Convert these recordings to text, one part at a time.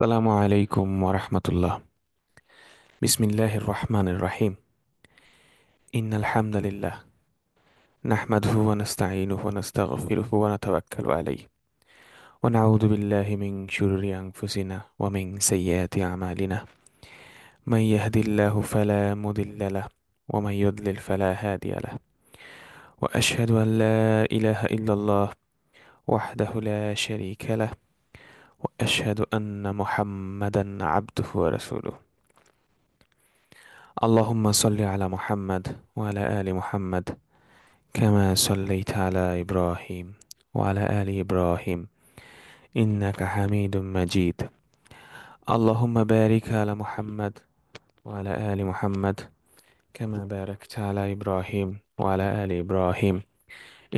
আসসালামু আলাইকুম ওরহমতুল্লাহ। বিসমিল্লাহির রহমানির রহিম। ইন্নাল হামদালিল্লাহ নাহমাদুহু ওয়া নাস্তাঈনুহু ওয়া নাস্তাগফিরুহু ওয়া নাতাওয়াক্কালু আলাইহি ওয়া নাউযু বিল্লাহি মিন শুরুরি আনফুসিনা ওয়া মিন সাইয়্যাতি আমালিনা। মান ইয়াহদিল্লাহু ফালা মুদিল্লা লাহু ওয়া মান ইউদ্লিল ফালা হাদিয়া লাহু। ওয়া আশহাদু আন লা ইলাহা ইল্লাল্লাহ ওয়াহদাহু লা শারীকা লাহু ওয়া আশহাদু আন্না মুহাম্মাদান আবদুহু ওয়া রাসূলুহু। اللهم صل على محمد وعلى آل محمد كما صليت على إبراهيم وعلى آل إبراهيم إنك حميد مجيد. اللهم بارك على محمد وعلى آل محمد كما باركت على إبراهيم وعلى آل إبراهيم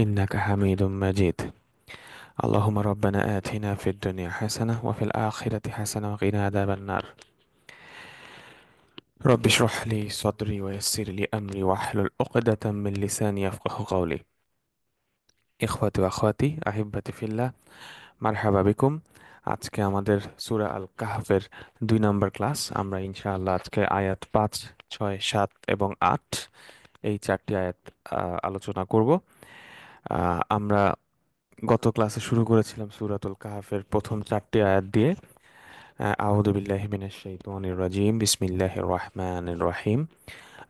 إنك حميد مجيد. اللهم ربنا آتنا في الدنيا حسنة وفي الآخرة حسنة وقنا عذاب النار. رب اشرح لي صدري ويسر لي أمري واحلل عقدة من لساني يفقه قولي. ইখওয়াতি ওয়া আখওয়াতি আহিব্বাতি ফিল্লাহ, মারহাবা বিকুম। আজকে আমাদের সূরা আল কাহফের 2 নম্বর ক্লাস। আমরা ইনশাআল্লাহ আজকে আয়াত 5, 6, 7 এবং 8 এই 4টি আয়াত আলোচনা করব। আমরা গত ক্লাসে শুরু করেছিলাম সূরাতুল কাহফের প্রথম 4টি আয়াত দিয়ে। আউযু বিল্লাহি মিনাশ শাইতানির রাজিম, বিসমিল্লাহির রহমানির রহিম।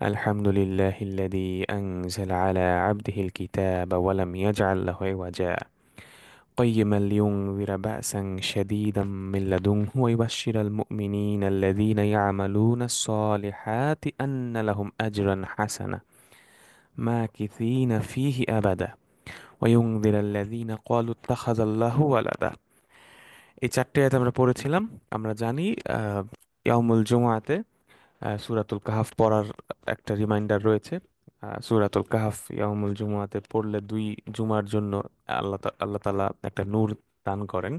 আলহামদুলিল্লাহিল্লাযী আনজালা আলা আবদিহিল কিতাবা ওয়া লাম ইয়াজআল লাহু ইওয়াজা قيما لينذر بأسا شديدا من لدنه ويبشر المؤمنين الذين يعملون الصالحات أن لهم أجرا حسنا ماكثين فيه أبدا وينذر الذين قالوا اتخذ الله ولدا. এই 4টি আয়াত আমরা পড়েছিলাম। আমরা জানি ইয়াউমুল জুমআতে সূরাতুল কাহফ পড়ার একটা রিমাইন্ডার রয়েছে। সূরাতুল কাহফ ইয়াউমুল জুমআতে পড়লে 2 জুমার জন্য আল্লাহ তাআলা একটা নূর দান করেন,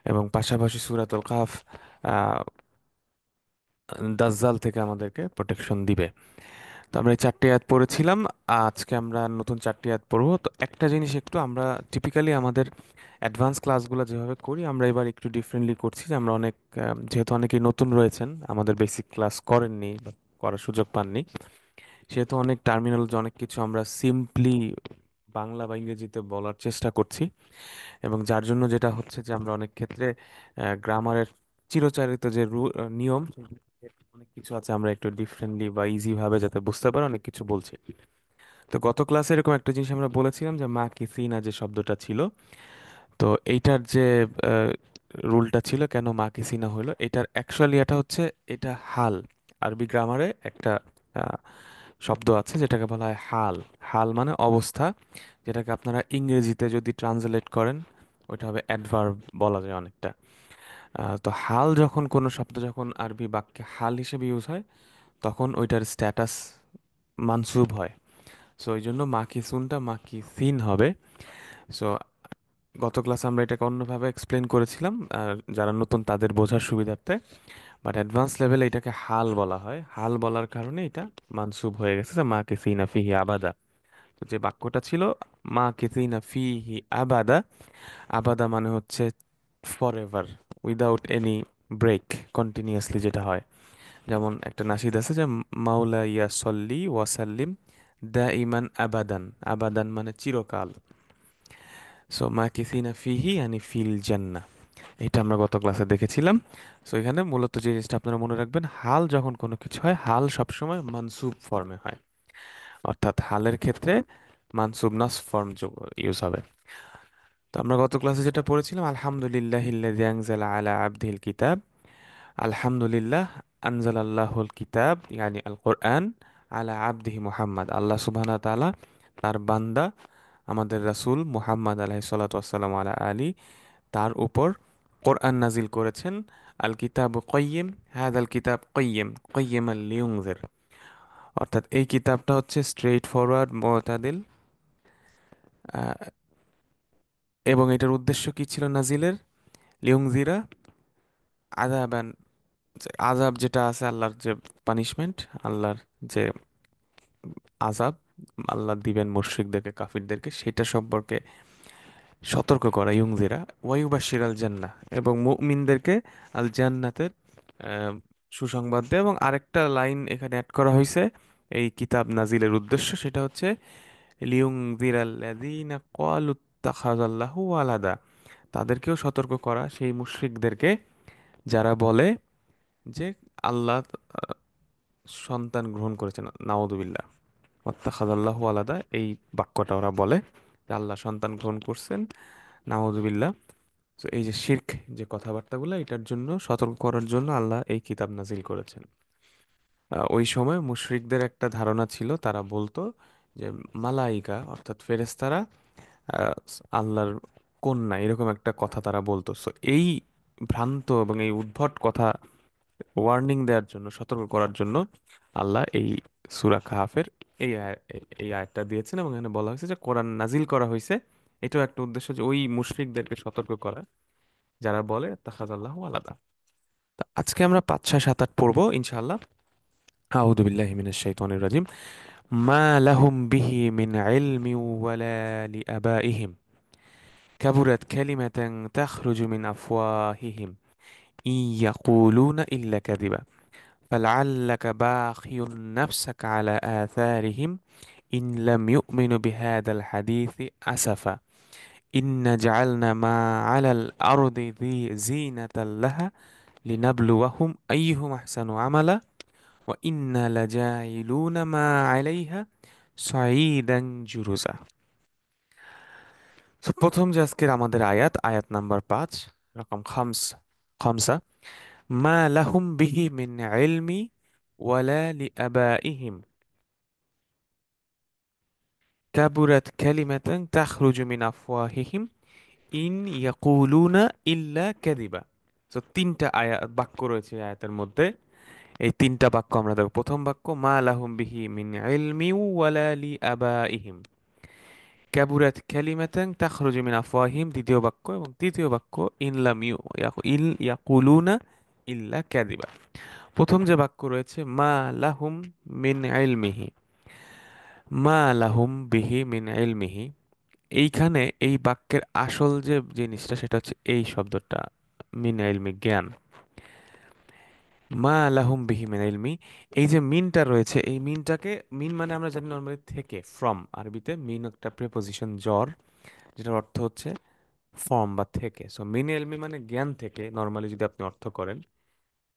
এবং পাশাপাশি সূরাতুল কাহফ আহ, দাজ্জাল থেকে আমাদেরকে প্রোটেকশন দিবে। তো আমরা এই 4টি আয়াত পড়েছিলাম। আজকে আমরা নতুন 4টি আয়াত পড়বো। তো একটা জিনিস একটু আমরা টিপিক্যালি আমাদের অ্যাডভান্স ক্লাসগুলো যেভাবে করি, আমরা এবার একটু ডিফারেন্টলি করছি। যে আমরা যেহেতু অনেকেই নতুন রয়েছেন, আমাদের বেসিক ক্লাস করেননি বা করার সুযোগ পাননি, সেহেতু অনেক টার্মিনোলজি, অনেক কিছু আমরা সিম্পলি বাংলা বা ইংরেজিতে বলার চেষ্টা করছি। এবং যার জন্য যেটা হচ্ছে যে আমরা অনেক ক্ষেত্রে গ্রামারের চিরচারিত যে নিয়ম, অনেক কিছু আছে আমরা একটু ডিফারেন্টলি বা ইজি ভাবে যাতে বুঝতে পারে অনেক কিছু বলছি। তো গত ক্লাসে এরকম একটা জিনিস আমরা বলেছিলাম যে মা কিসিনা যে শব্দটা ছিল, তো এইটার যে রুলটা ছিল কেন মা কিসিনা হলো, এটার অ্যাকচুয়ালি এটা হচ্ছে, এটা হাল। আরবি গ্রামারে একটা আহ, শব্দ আছে যেটাকে বলা হয় হাল। হাল মানে অবস্থা, যেটাকে আপনারা ইংরেজিতে যদি ট্রান্সলেট করেন ওইটা হবে অ্যাডভার্ব বলা যায় অনেকটা। তো হাল, যখন কোনো শব্দ যখন আরবি বাক্যে হাল হিসেবে ইউজ হয়, তখন ওইটার স্ট্যাটাস মানসুব হয়। সো এই জন্য মাকিসুনটা মাকিসিন হবে। সো গত ক্লাসে আমরা এটাকে অন্যভাবে এক্সপ্লেন করেছিলাম যারা নতুন তাদের বোঝার সুবিধার্থে। বাট অ্যাডভান্স লেভেলে এটাকে হাল বলা হয়। হাল বলার কারণে এটা মানসুব হয়ে গেছে যে মাকিসিনা ফিহি আবাদা। তো যে বাক্যটা ছিল মাকিসিনা ফিহি আবাদা, আবাদা মানে হচ্ছে forever, without any break, continuously যেটা হয়। যেমন একটা নাশিদ আছে যে মাওলা ইয়া সল্লি ওয়াসাল্লিম দা ইমান আবাদান। আবাদান মানে চিরকাল। সো মাকিসিনা ফিহি yani ফিল জান্নাহ। এটা আমরা গত ক্লাসে দেখেছিলাম। সো এখানে মূলত যে জিনিসটা আপনারা মনে রাখবেন, হাল যখন কোনো কিছু হয়, হাল সবসময় মানসুব ফর্মে হয়। অর্থাৎ হালের ক্ষেত্রে মানসুব নাস ফর্ম ইউজ হবে। তো আমরা গত ক্লাসে যেটা পড়েছিলাম, আলহামদুলিল্লাহিল্লাযী আনজালা আলা আবদিহিল কিতাব। আলহামদুলিল্লাহ আনজালাল্লাহুল কিতাব ইয়ানি আল কোরআন আলা আবদিহি মুহাম্মদ। আল্লাহ সুবহানাহু ওয়া তাআলা তার বান্দা আমাদের রাসূল মুহাম্মদ আলাইহিস সালাতু ওয়াস সালাম আলা আলী, তার উপর কোরআন নাজিল করেছেন। আল কিতাব কাইয়্যিম, হাদাল কিতাব কাইয়্যিম কাইয়্যিমান লিইউনজির। অর্থাৎ এই কিতাবটা হচ্ছে স্ট্রেইট ফরওয়ার্ড, মুতাদিল। এবং এটার উদ্দেশ্য কি ছিল নাজিলের? লিউনজিরা আযাবান, আযাব যেটা আছে, আল্লাহর যে পানিশমেন্ট, আল্লাহর যে আযাব আল্লাহ দিবেন মুশরিকদেরকে, কাফিরদেরকে, সেটা সম্পর্কে সতর্ক করা, ইউংজিরা ওয়ায়ুবাশশির আল জান্নাহ, এবং মুমিনদেরকে আল জান্নাতের আহ, সুসংবাদ দেয়। এবং আরেকটা লাইন এখানে অ্যাড করা হয়েছে এই কিতাব নাজিলের উদ্দেশ্য, সেটা হচ্ছে লিউংজিরা আল্লাযীনা ক্বালু ইত্তাখাযাল্লাহু ওয়ালাদা, তাদেরকেও সতর্ক করা সেই মুশরিকদেরকে যারা বলে যে আল্লাহ সন্তান গ্রহণ করেছেন, নাউযুবিল্লাহ, ওয়াত্তাখাযাল্লাহু ওয়ালাদা, এই বাক্যটা ওরা বলে যে আল্লাহ সন্তান গ্রহণ করছেন, নাউযুবিল্লাহ। তো এই যে শিরক, যে কথাবার্তাগুলো, এটার জন্য সতর্ক করার জন্য আল্লাহ এই কিতাব নাজিল করেছেন। ওই সময় মুশরিকদের একটা ধারণা ছিল, তারা বলতো যে মালাইকা অর্থাৎ ফেরেশতারা আহ, আল্লাহর কন্যা, এরকম একটা কথা তারা বলতো। সো এই ভ্রান্ত এবং এই উদ্ভট কথা ওয়ার্নিং দেওয়ার জন্য, সতর্ক করার জন্য আল্লাহ এই সূরা কাহাফের এই আয়াতটা দিয়েছেন। এবং এখানে বলা হয়েছে যে কোরআন নাজিল করা হয়েছে, এটাও একটা উদ্দেশ্য যে ওই মুশরিকদেরকে সতর্ক করা যারা বলে তাখাযাল্লাহু আলাদা। তা আজকে আমরা 5, 6, 7, 8 পড়বো ইনশাআল্লাহ। আউযু বিল্লাহি মিনাশ শাইতানির রাজিম। মা লাহুম বিহি মিন ইলমি ওয়ালা লিআবাইহিম কাবুরাত কালিমাতান তাখরুজু মিন আফওয়াহিহিম ইন ইয়াকুলুনা ইল্লা কাযিবা فلعلك باخع نفسك على آثارهم إن لم يؤمنوا بهذا الحديث أسفا إن جعلنا ما على الأرض زينة لها لنبلوهم أيهم أحسن عملا وإنا لجاعلون ما عليها صعيدا جرزا. তো প্রথম যে আজকের আমাদের আয়াত, আয়াত নাম্বার 5, রকম খামসা, মা লাহুম বিহি মিন ইলমি ওয়ালা লিআবাইহিম কাবুরাত কালিমাতান তাখরুজু মিন আফওয়াহিহিম ইন ইয়াকুলুনা ইল্লা কাযিবা। তো তিনটা বাক্য রয়েছে এই আয়াতের মধ্যে। এই তিনটা বাক্য আমরা দেখব। প্রথম বাক্য মা লাহুম বিহি মিন ইলমি ওয়ালা লিআবাইহিম কাবুরাত কালিমাতান তাখরুজু মিন আফওয়াহিম, দ্বিতীয় বাক্য। এবং তৃতীয় বাক্য ইল ইয়াকুলুনা ইল্লা কাযিবা। প্রথম যে বাক্য রয়েছে মা লাহুম মিন ইলমিহি, মা লাহুম বিহি মিন ইলমিহি, এইখানে এই বাক্যের আসল যে জিনিসটা সেটা হচ্ছে এই শব্দটা মিন ইলমি, জ্ঞান। মা লাহুম বিহি মিন ইলমি, এই যে মিনটা রয়েছে, এই মিনটাকে, মিন মানে আমরা জানি নর্মালি থেকে, ফ্রম, আরবিতে মিন একটা প্রিপোজিশন জ্বর, যেটার অর্থ হচ্ছে ফর্ম বা থেকে। সো মিন ইলমি মানে জ্ঞান থেকে নর্মালি যদি আপনি অর্থ করেন।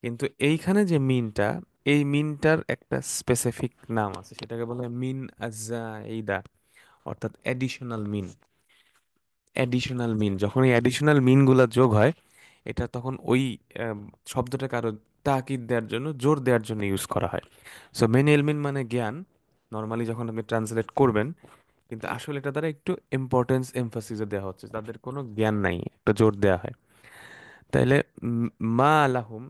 কিন্তু এইখানে যে মিনটা, এই মিনটার একটা স্পেসিফিক নাম আছে, সেটাকে বলা হয় মিন আযাইদা, অর্থাৎ এডিশনাল মিন। অ্যাডিশনাল মিন, যখন এই অ্যাডিশনাল মিনগুলো যোগ হয়, এটা তখন ওই শব্দটাকে আরো তাকিদ দেওয়ার জন্য, জোর দেওয়ার জন্য ইউজ করা হয়। সো মেন এলমিন মানে জ্ঞান নর্মালি যখন আপনি ট্রান্সলেট করবেন, কিন্তু আসলে এটা দ্বারা একটু ইম্পর্টেন্স এমফাসিসও দেওয়া হচ্ছে, তাদের কোনো জ্ঞান নাই, একটা জোর দেওয়া হয়। তাইলে উম, মা আলাহুম,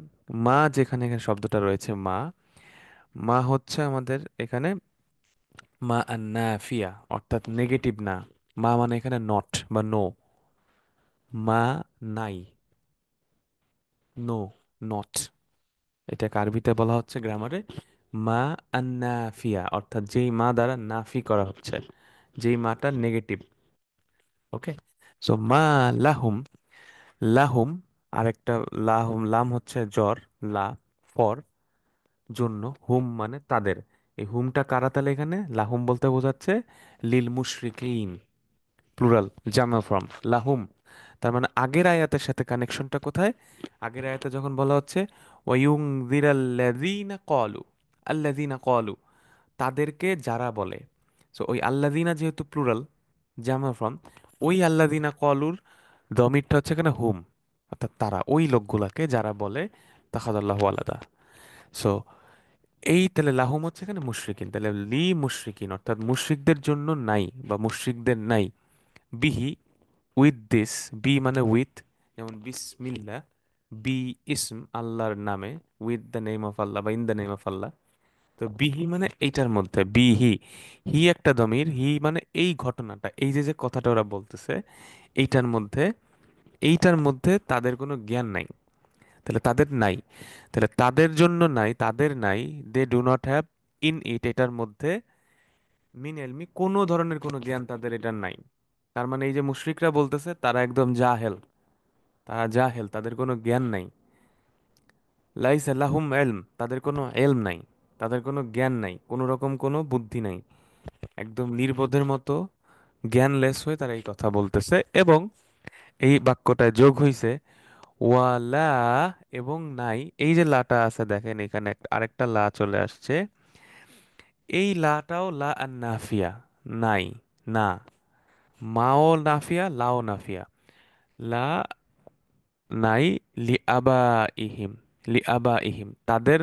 মা যেখানে এখানে শব্দটা রয়েছে মা, মা হচ্ছে আমাদের এখানে মা আন্নাফিয়া, অর্থাৎ নেগেটিভ না। মা মানে এখানে নট বা নো, মা নাই, নো, নট, এটাকে আরবিতে বলা হচ্ছে গ্রামারে মা আন্নাফিয়া, অর্থাৎ যেই মা দ্বারা নাফি করা হচ্ছে, যেই মাটা নেগেটিভ। ওকে, সো মা লাহুম, লাহুম, আরেকটা লাহুম, লাম হচ্ছে জ্বর, লা ফর, জন্য, হুম মানে তাদের। এই হুমটা কারা তাহলে এখানে লাহুম বলতে বোঝাচ্ছে লিল মুশরিকিন, প্লুরাল, জামা ফর্ম লাহুম। তার মানে আগের আয়াতের সাথে কানেকশনটা কোথায়? আগের আয়াতে যখন বলা হচ্ছে ওয়ায়ুনযিরাল্লাযীনা ক্বালু, আল্লাযীনা ক্বালু, তাদেরকে যারা বলে। সো ওই আল্লাযীনা যেহেতু প্লুরাল, জামা ফর্ম, ওই আল্লাযীনা ক্বালুর দমিরটা হচ্ছে এখানে হুম, অর্থাৎ তারা, ওই লোকগুলাকে যারা বলে তাখাদাল্লাহু আলাদা। সো এই তাহলে লাহুম হচ্ছে এখানে মুশরিকিন, তাহলে লি মুশরিকিন অর্থাৎ মুশরিকদের জন্য নাই বা মুশরিকদের নাই, বিহি উইথ দিস, বি মানে উইথ, যেমন বিসমিল্লাহ, বি ইসম আল্লাহর নামে, উইথ দ্য নেম অফ আল্লাহ বা ইন দ্য নেম অফ আল্লাহ। তো বিহি মানে এইটার মধ্যে, বিহি, হি একটা দমির, হি মানে এই ঘটনাটা, এই যে যে কথাটা ওরা বলতেছে, এইটার মধ্যে, এইটার মধ্যে তাদের কোনো জ্ঞান নাই, তাহলে তাদের নাই, তাহলে তাদের জন্য নাই, তাদের নাই, they do not have in it, এটার মধ্যে মিন এলমি, কোনো ধরনের কোনো জ্ঞান তাদের এটা নাই। তার মানে এই যে মুশরিকরা বলতেছে তারা একদম জাহেল, তারা জাহেল, তাদের কোনো জ্ঞান নাই। লাইসা লাহুম ইলম, তাদের কোনো ইলম নাই, তাদের কোনো জ্ঞান নাই, কোনো রকম কোনো বুদ্ধি নাই, একদম নির্বোধের মতো জ্ঞানলেস হয়ে তারা এই কথা বলতেছে। এবং এই বাক্যটায় যোগ হইছে ওয়ালা, এবং নাই। এই যে লাটা আছে দেখেন এখানে আরেকটা লা চলে আসছে, এই লাটাও লা আর নাফিয়া, নাই, না, মাও নাফিয়া লাও নাফিয়া। লা, নাই, লি আবা ইহিম, লি আবা ইহিম তাদের,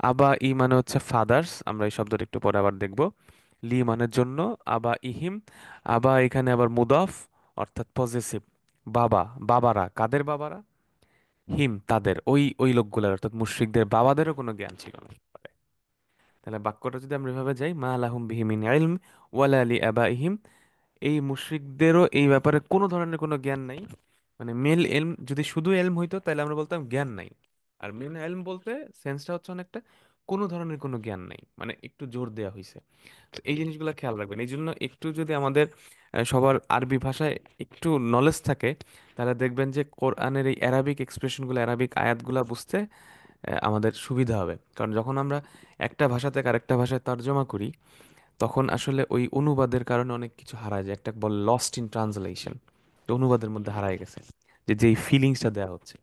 আবা ই মানে হচ্ছে ফাদার্স, আমরা এই শব্দটা একটু পরে আবার দেখব। লি মানের জন্য, আবা ইহিম, আবা এখানে আবার মুদাফ অর্থাৎ পজেসিভ। বাবা, বাবারা, কাদের বাবারা? হিম তাদের, ওই ওই লোকগুলার অর্থাৎ মুশরিকদের বাবাদেরও কোনো জ্ঞান ছিল না। তাহলে বাক্যটা যদি আমরা এভাবে যাই, মা লাহুম বিহি মিন ইলম ওয়ালা লি আবাইহিম, এই মুশরিকদেরও এই ব্যাপারে কোনো ধরনের কোনো জ্ঞান নাই। মানে মেল এলম, যদি শুধু এলম হইতো তাহলে আমরা বলতাম জ্ঞান নাই। আর মেন এলম বলতে সেন্সটা হচ্ছে অনেকটা কোনো ধরনের কোনো জ্ঞান নাই, মানে একটু জোর দেওয়া হয়েছে। তো এই জিনিসগুলো খেয়াল রাখবেন। এই জন্য একটু যদি আমাদের সবার আরবি ভাষায় একটু নলেজ থাকে, তাহলে দেখবেন যে কোরআনের এই অ্যারাবিক এক্সপ্রেশনগুলো, অ্যারাবিক আয়াতগুলো বুঝতে আমাদের সুবিধা হবে। কারণ যখন আমরা একটা ভাষা থেকে আরেকটা ভাষায় তর্জমা করি, তখন আসলে ওই অনুবাদের কারণে অনেক কিছু হারায় যায়, একটা বল লস্ট ইন ট্রান্সলেশন। তো অনুবাদের মধ্যে হারায় গেছে যে যেই ফিলিংসটা দেওয়া হচ্ছে।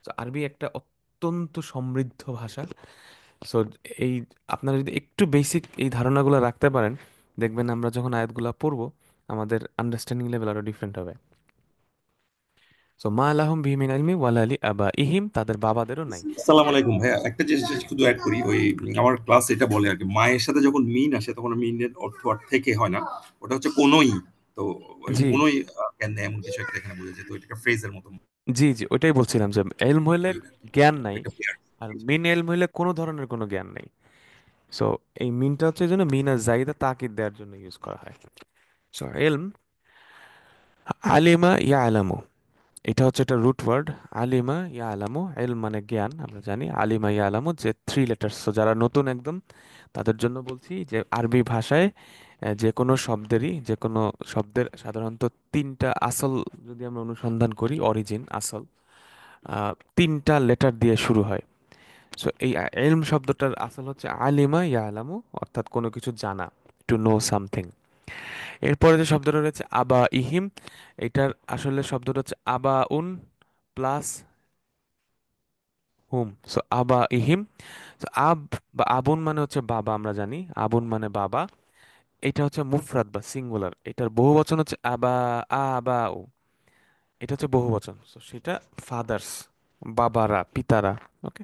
তো আরবি একটা অত্যন্ত সমৃদ্ধ ভাষা। সো এই, আপনারা যদি একটু বেসিক এই ধারণাগুলো রাখতে পারেন, দেখবেন আমরা যখন আয়াতগুলো পড়বো আমাদের আন্ডারস্ট্যান্ডিং লেভেল আরো ডিফারেন্ট হবে। সো মা লাহুম বিহি মিন ইলমি ওয়ালা লি আবাইহিম, তাদের বাবাদেরও নাই। আসসালামু আলাইকুম ভাইয়া, একটা জিনিস শুধু অ্যাড করি। ওই আমার ক্লাস এটা বলে আর কি, মায়ের সাথে যখন মিন আসে তখন মিনের অর্থ আর থেকে হয় না, ওটা হচ্ছে কোনোই। তো ওই জি কোনোই জ্ঞান নেই এমন কিছু একটা এখানে বোঝা যেত, এটা একটা ফ্রেজের মতো। জি জি, ওইটাই বলছিলাম যে এলম হইলে জ্ঞান নাই, এটা clear। আর মিন এলম হইলে কোনো ধরনের কোনো জ্ঞান নেই। সো এই মিনটা হচ্ছে এই জন্য মিন আর জাইদা তাকিদ দেওয়ার জন্য ইউজ করা হয়। সো এলম, আলিমা ইয়ালামু, এটা হচ্ছে একটা রুট ওয়ার্ড। আলিমা ইয়ালামু, এলম মানে জ্ঞান, আমরা জানি। আলিমা ইয়ালামু যে থ্রি লেটার্স। সো যারা নতুন একদম তাদের জন্য বলছি যে আরবি ভাষায় যে কোনো শব্দেরই, যে কোনো শব্দের সাধারণত তিনটা আসল, যদি আমরা অনুসন্ধান করি অরিজিন আসল, তিনটা লেটার দিয়ে শুরু হয়। সো এই এলম শব্দটার আসল হচ্ছে আলিমা ইয়ালামু, অর্থাৎ কোনো কিছু জানা, টু নো সামথিং। এরপরে যে শব্দটা রয়েছে আবা ইহিম, এটার আসলে শব্দটা হচ্ছে আবা উন প্লাস হুম। সো আবা ইহিম। So, আব বা আবুন মানে হচ্ছে বাবা, আমরা জানি আবুন মানে বাবা। এটা হচ্ছে মুফরাদ বা সিঙ্গুলার, এটার বহুবচন হচ্ছে আবা, আবা ও, এটা হচ্ছে বহুবচন। সো সেটা ফাদার্স, বাবারা, পিতারা। ওকে।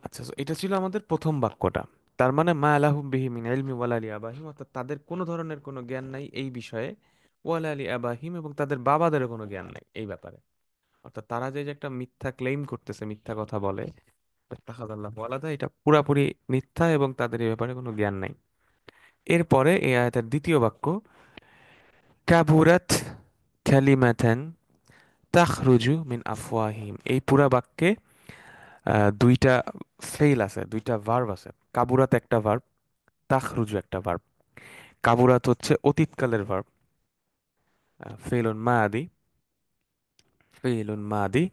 আচ্ছা, so এটা ছিল আমাদের প্রথম বাক্যটা। তার মানে মা আলাহুম বিহি মিন ইলমি ওয়ালা লি আবাহিম, অর্থাৎ তাদের কোনো ধরনের কোনো জ্ঞান নাই এই বিষয়ে। ওয়ালা লি আবাহিম, এবং তাদের বাবাদেরও কোনো জ্ঞান নাই এই ব্যাপারে। অর্থাৎ তারা যে যে একটা মিথ্যা ক্লেইম করতেছে, মিথ্যা কথা বলে, ইত্তাখাযাল্লাহু ওয়ালাদা, এটা পুরাপুরি মিথ্যা এবং তাদের এই ব্যাপারে কোনো জ্ঞান নাই। এরপরে এই আয়াতের দ্বিতীয় বাক্য, কাবুরাত কালিমাতান তাখরুজু মিন আফওয়াহিম, এই পুরা বাক্যে দুইটা ফেইল আছে, দুইটা ভার্ব আছে। কাবুরাত একটা ভার্ব, তাখরুজু একটা ভার্ব। কাবুরাত হচ্ছে অতীতকালের ভার্ব, ফেইলুন মাদি, ফেইলুন মাদি।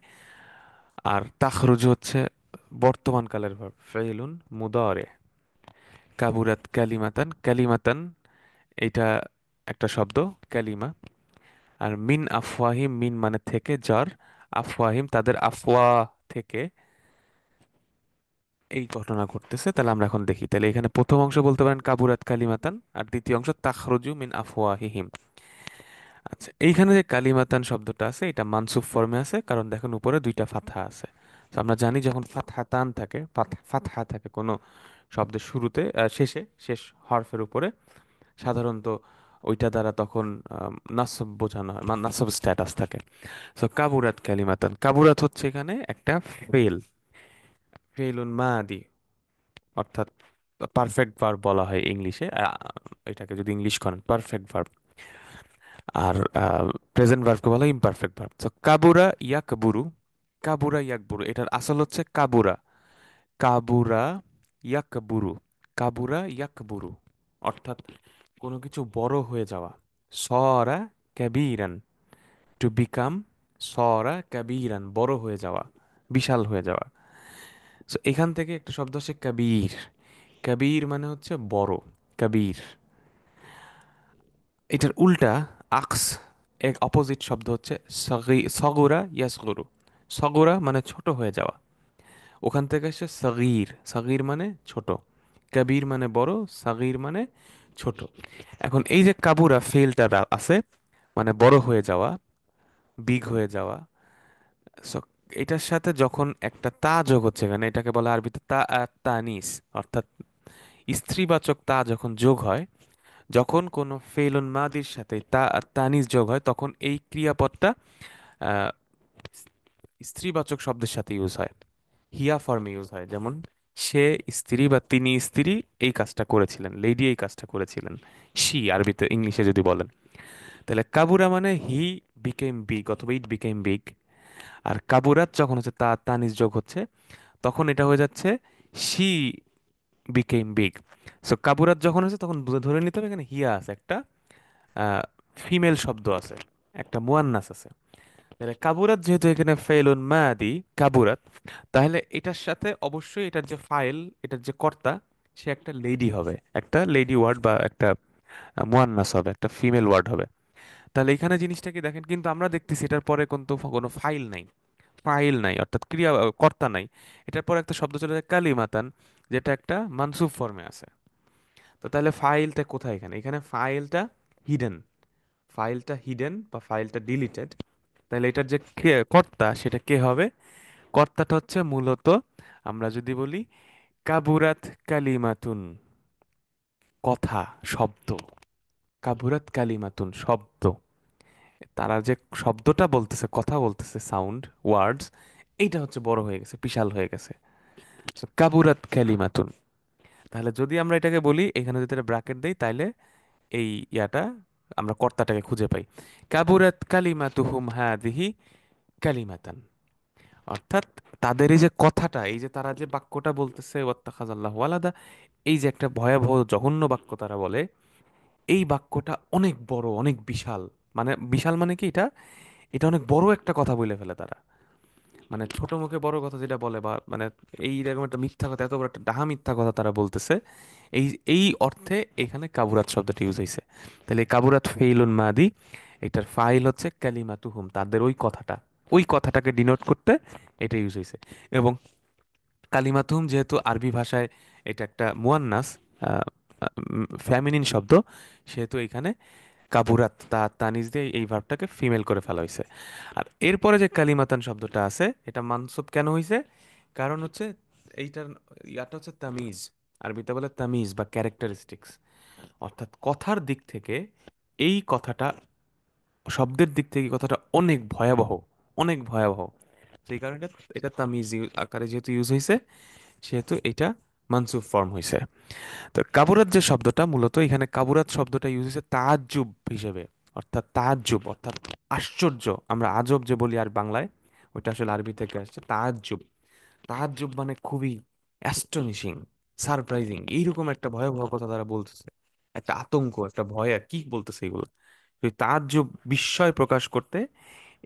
আর তাখরুজু হচ্ছে বর্তমান কালের ভার্ব, ফেইলুন মুদারে। কাবুরাত কালিমাতান, কালিমাতান এটা একটা শব্দ, কালিমা। আর মিন আফওয়াহিম, মিন মানে থেকে, যার, আফওয়াহিম তাদের আফওয়া থেকে এই ঘটনা ঘটতেছে। তাহলে আমরা এখন দেখি, তাহলে এখানে প্রথম অংশ বলতে পারেন কাবুরাত কালিমাতান, আর দ্বিতীয় অংশ তাখরুজু মিন আফওয়াহিহিম। আচ্ছা, এইখানে যে কালিমাতান শব্দটা আছে এটা মানসুব ফর্মে আছে, কারণ দেখেন উপরে দুইটা ফাতহা আছে। তো আমরা জানি যখন ফাতহা তান থাকে, ফাতহা থাকে কোনো শব্দের শুরুতে, শেষে, শেষ হরফের উপরে, সাধারণত ওইটা দ্বারা তখন নাসব বোঝানো হয়, নাসব স্ট্যাটাস থাকে। সো কাবুরাত কালিমাতান, কাবুরাত হচ্ছে এখানে একটা ফেল, ফেলুন মাদি, অর্থাৎ পারফেক্ট ভার্ব বলা হয় ইংলিশে। এটাকে যদি ইংলিশ করেন পারফেক্ট ভার্ব। আর প্রেজেন্ট ভার্বকে বলা হয় ইমপারফেক্ট ভার্ব। তো কাবুরা ইয়াকবুরু, কাবুরা ইয়াকবুরু, এটার আসল হচ্ছে কাবুরা, কাবুরা ইয়াকবুরু, কাবুরা ইয়াকবুরু, অর্থাৎ কোনো কিছু বড় হয়ে যাওয়া, সরা কাবীরান, টু বিকাম, সরা কাবীরান বড় হয়ে যাওয়া, বিশাল হয়ে যাওয়া। সো এখান থেকে একটা শব্দ হচ্ছে কাবীর। কাবীর মানে হচ্ছে বড়, কাবীর। এটার উল্টা আকস, এক অপোজিট শব্দ হচ্ছে সগুরা ইয়াসগুরু। সগুরা মানে ছোট হয়ে যাওয়া, ওখান থেকে এসে সগীর, সগীর মানে ছোট, কবির মানে বড়, সগীর মানে ছোট। এখন এই যে কাবুরা ফেলটা আছে, মানে বড় হয়ে যাওয়া, বিগ হয়ে যাওয়া। So, এটার সাথে যখন একটা তা যোগ হচ্ছে, এখানে এটাকে বলে আরবিতে তা তানিস, অর্থাৎ স্ত্রীবাচক তা যখন যোগ হয়, যখন কোনো ফেলুন মাদির সাথে তা আর তানিস যোগ হয়, তখন এই ক্রিয়াপদটা আহ, স্ত্রীবাচক শব্দের সাথে ইউজ হয়, হিয়া ফর্মে ইউজ হয়। যেমন সে স্ত্রী বা তিনি স্ত্রী এই কাজটা করেছিলেন, লেডি এই কাজটা করেছিলেন, শি আরবিতে, ইংলিশে যদি বলেন। তাহলে কাবুরা মানে হি বিকেম বিগ অথবা ইট বিকেম বিগ। আর কাবুরাত যখন হচ্ছে তা তানিস যোগ হচ্ছে, তখন এটা হয়ে যাচ্ছে শি বিকেম বিগ। সো কাবুরাত যখন হচ্ছে তখন ধরে নিতে হবে এখানে হিয়া আছে, একটা ফিমেল শব্দ আছে, একটা মুয়ান্নাস আছে। তাহলে কাবুরাত যেহেতু এখানে ফেলুন মাদি কাবুরাত, তাহলে এটার সাথে অবশ্যই এটার যে ফাইল, এটার যে কর্তা, সে একটা লেডি হবে, একটা লেডি ওয়ার্ড বা একটা মুয়ান্নাস হবে, একটা ফিমেল ওয়ার্ড হবে। তাহলে এখানে জিনিসটা কি দেখেন, কিন্তু আমরা দেখতেছি এটার পরে কিন্তু কোনো ফাইল নাই, ফাইল নাই অর্থাৎ ক্রিয়া কর্তা নাই। এটার পরে একটা শব্দ চলে যায় কালিমাতান, যেটা একটা মানসুব ফর্মে আছে। তো তাহলে ফাইলটা কোথায়, এখানে এখানে ফাইলটা হিডেন, ফাইলটা হিডেন বা ফাইলটা ডিলিটেড। তাহলে এটার যে কর্তা সেটা কে হবে? কর্তাটা হচ্ছে মূলত, আমরা যদি বলি কাবুরাত কালিমাতুন, কথা, শব্দ, কাবুরাত কালিমাতুন শব্দ, তারা যে শব্দটা বলতেছে, কথা বলতেছে, সাউন্ড, ওয়ার্ডস, এইটা হচ্ছে বড় হয়ে গেছে, বিশাল হয়ে গেছে। So, কাবুরাত কালিমাতুন। তাহলে যদি আমরা এটাকে বলি, এখানে যদি একটা ব্র্যাকেট দেই, তাহলে এই ইয়াটা, আমরা কর্তাটাকে খুঁজে পাই, কাবুরাত কালিমাতুহুম হাদিহি কালিমাতান। অর্থাৎ তাদের এই যে কথাটা, এই যে তারা যে বাক্যটা বলতেছে ওয়াত্তাখাযাল্লাহু ওয়ালাদা, এই যে একটা ভয়াবহ জঘন্য বাক্য তারা বলে, এই বাক্যটা অনেক বড়, অনেক বিশাল। মানে বিশাল মানে কি, এটা এটা অনেক বড় একটা কথা বলে ফেলে তারা। মানে ছোট মুখে বড় কথা যেটা বলে, বা মানে এইরকম একটা মিথ্যা কথা, এত বড় একটা ডাহা মিথ্যা কথা তারা বলতেছে, এই এই অর্থে এখানে কাবুরাত শব্দটি ইউজ হয়েছে। তাহলে এই কাবুরাত ফেইলুন মাদি, এটার ফাইল হচ্ছে কালিমাতুহুম, তাদের ওই কথাটা, ওই কথাটাকে ডিনোট করতে এটা ইউজ হয়েছে। এবং কালিমাতুহুম যেহেতু আরবি ভাষায় এটা একটা মুয়ান্নাস, ফ্যামিনিন শব্দ, সেহেতু এখানে কাবুরাত তা তানিজ দিয়ে এই ভার্বটাকে ফিমেল করে ফেলা হয়েছে। আর এরপরে যে কালিমাতান শব্দটা আছে, এটা মানসুব কেন হয়েছে? কারণ হচ্ছে এইটার ইয়াটা হচ্ছে তামিজ, আরবিতে বলে তামিজ বা ক্যারেক্টারিস্টিক্স। অর্থাৎ কথার দিক থেকে এই কথাটা, শব্দের দিক থেকে এই কথাটা অনেক ভয়াবহ, অনেক ভয়াবহ। সেই কারণে এটা এটা তামিজ আকারে যেহেতু ইউজ হয়েছে, সেহেতু এটা মানসুব ফর্ম হয়েছে। তো কাবুরাত যে শব্দটা, মূলত এখানে কাবুরাত শব্দটা ইউজ হয়েছে তাজ্জুব হিসেবে। অর্থাৎ তাজ্জুব অর্থাৎ আশ্চর্য, আমরা আজব যে বলি আর বাংলায়, ওইটা আসলে আরবি থেকে আসছে তাজ্জুব। তাজ্জুব মানে খুবই অ্যাস্টনিশিং, সারপ্রাইজিং, এইরকম একটা ভয়াবহ কথা তারা বলতেছে, একটা আতঙ্ক, একটা ভয়, আর কি বলতেছে এগুলো। তো তাজ্জুব, বিস্ময় প্রকাশ করতে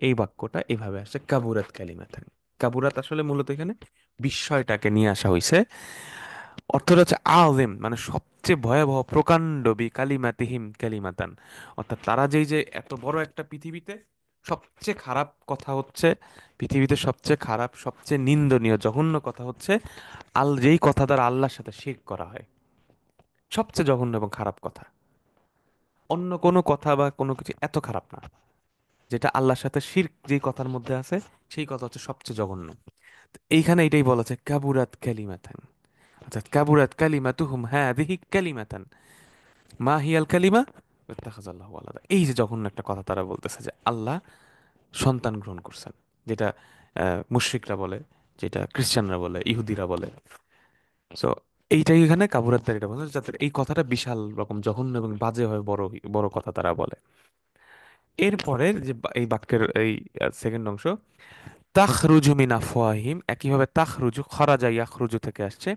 এই বাক্যটা এভাবে আসছে কাবুরাত কালিমাতান। কাবুরাত আসলে মূলত এখানে বিস্ময়টাকে নিয়ে আসা হয়েছে। অর্থটা হচ্ছে আযিম, মানে সবচেয়ে ভয়াবহ, প্রকাণ্ড, বি কালিমাতিহিম কালিমাতান। অর্থাৎ তারা যেই যে এত বড় একটা পৃথিবীতে সবচেয়ে খারাপ কথা হচ্ছে, পৃথিবীতে সবচেয়ে খারাপ, সবচেয়ে নিন্দনীয় জঘন্য কথা হচ্ছে যেই কথা দ্বারা আল্লাহর সাথে শিরক করা হয়, সবচেয়ে জঘন্য এবং খারাপ কথা। অন্য কোনো কথা বা কোনো কিছু এত খারাপ না, যেটা আল্লাহর সাথে শিরক যেই কথার মধ্যে আছে, সেই কথা হচ্ছে সবচেয়ে জঘন্য। তো এইখানে এটাই বলা আছে কাবুরাত কালিমাতান, অর্থাৎ কাবুরাত কালিমাতুহুম হাদিহি কালিমাতান মা হিয়াল কালিমা ইত্তাখাযাল্লাহু ওয়ালাদা। এই যে যখন একটা কথা তারা বলতেছে যে আল্লাহ সন্তান গ্রহণ করছেন, যেটা মুশরিকরা বলে, যেটা খ্রিস্টানরা বলে, ইহুদিরা বলে। সো এইটাই এখানে কাবুরাত্তার এটা বলছে, যাতে এই কথাটা বিশাল রকম জঘন্য এবং বাজে হয়, বড় বড় কথা তারা বলে। এরপরে যে এই বাক্যের এই সেকেন্ড অংশ, তাখরুজু মিন আফওয়াহিম, একইভাবে তাখরুজু খরাজা ইয়াখরুজু থেকে আসছে।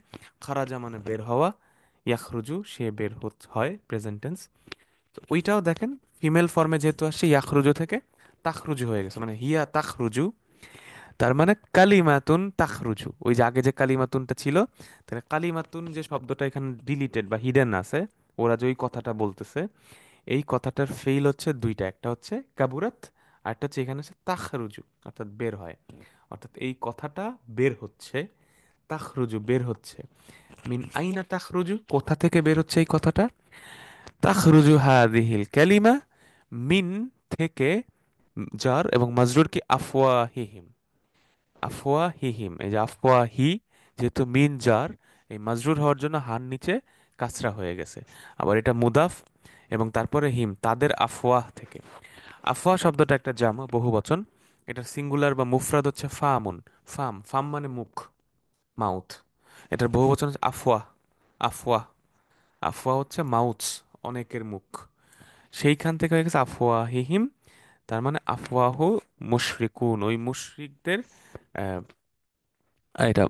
খরাজা মানে বের হওয়া, ইয়াখরুজু সে বের হয়, প্রেজেন্ট টেন্স। তো ওইটাও দেখেন ফিমেল ফর্মে যেহেতু আসছে ইয়াখরুজু থেকে তাখরুজু হয়ে গেছে, মানে হিয়া তাখরুজু। তার মানে কালিমাতুন তাখরুজু, ওই যে আগে যে কালিমাতুনটা ছিল, তাহলে কালিমাতুন যে শব্দটা এখানে ডিলিটেড বা হিডেন আছে, ওরা যে ওই কথাটা বলতেছে, এই কথাটার ফেইল হচ্ছে দুইটা, একটা হচ্ছে কাবুরাত, আর একটা হচ্ছে এখানে হচ্ছে তাখরুজু, অর্থাৎ বের হয়। অর্থাৎ এই কথাটা বের হচ্ছে, তাখরুজু বের হচ্ছে। মিন আইনা তাখরুজু, কোথা থেকে বের হচ্ছে এই কথাটা? তাখরুজু হাদিহিল কালিমা, মিন থেকে, জার এবং মাজরুর কি আফওয়াহিহিম, আফওয়াহিহিম, এই যে আফওয়াহি, যেহেতু মিন জার, এই মাজরুর হওয়ার জন্য হার নিচে কাসরা হয়ে গেছে। আবার এটা মুদাফ, এবং তারপরে হিম, তাদের আফওয়াহ থেকে। আফওয়াহ শব্দটা একটা জামা বহু বচন, এটা সিঙ্গুলার বা মুফরাদ হচ্ছে ফামুন। ফাম, ফাম মানে মুখ, মাউথ। এটার বহু বচন হচ্ছে আফওয়াহ। আফওয়াহ, আফওয়াহ হচ্ছে মাউথস, অনেকের মুখ। সেইখান থেকে হয়ে গেছে আফওয়াহিহিম। তার মানে আফওয়াহু মুশরিকুন, ওই মুশরিকদের, আহ, এটা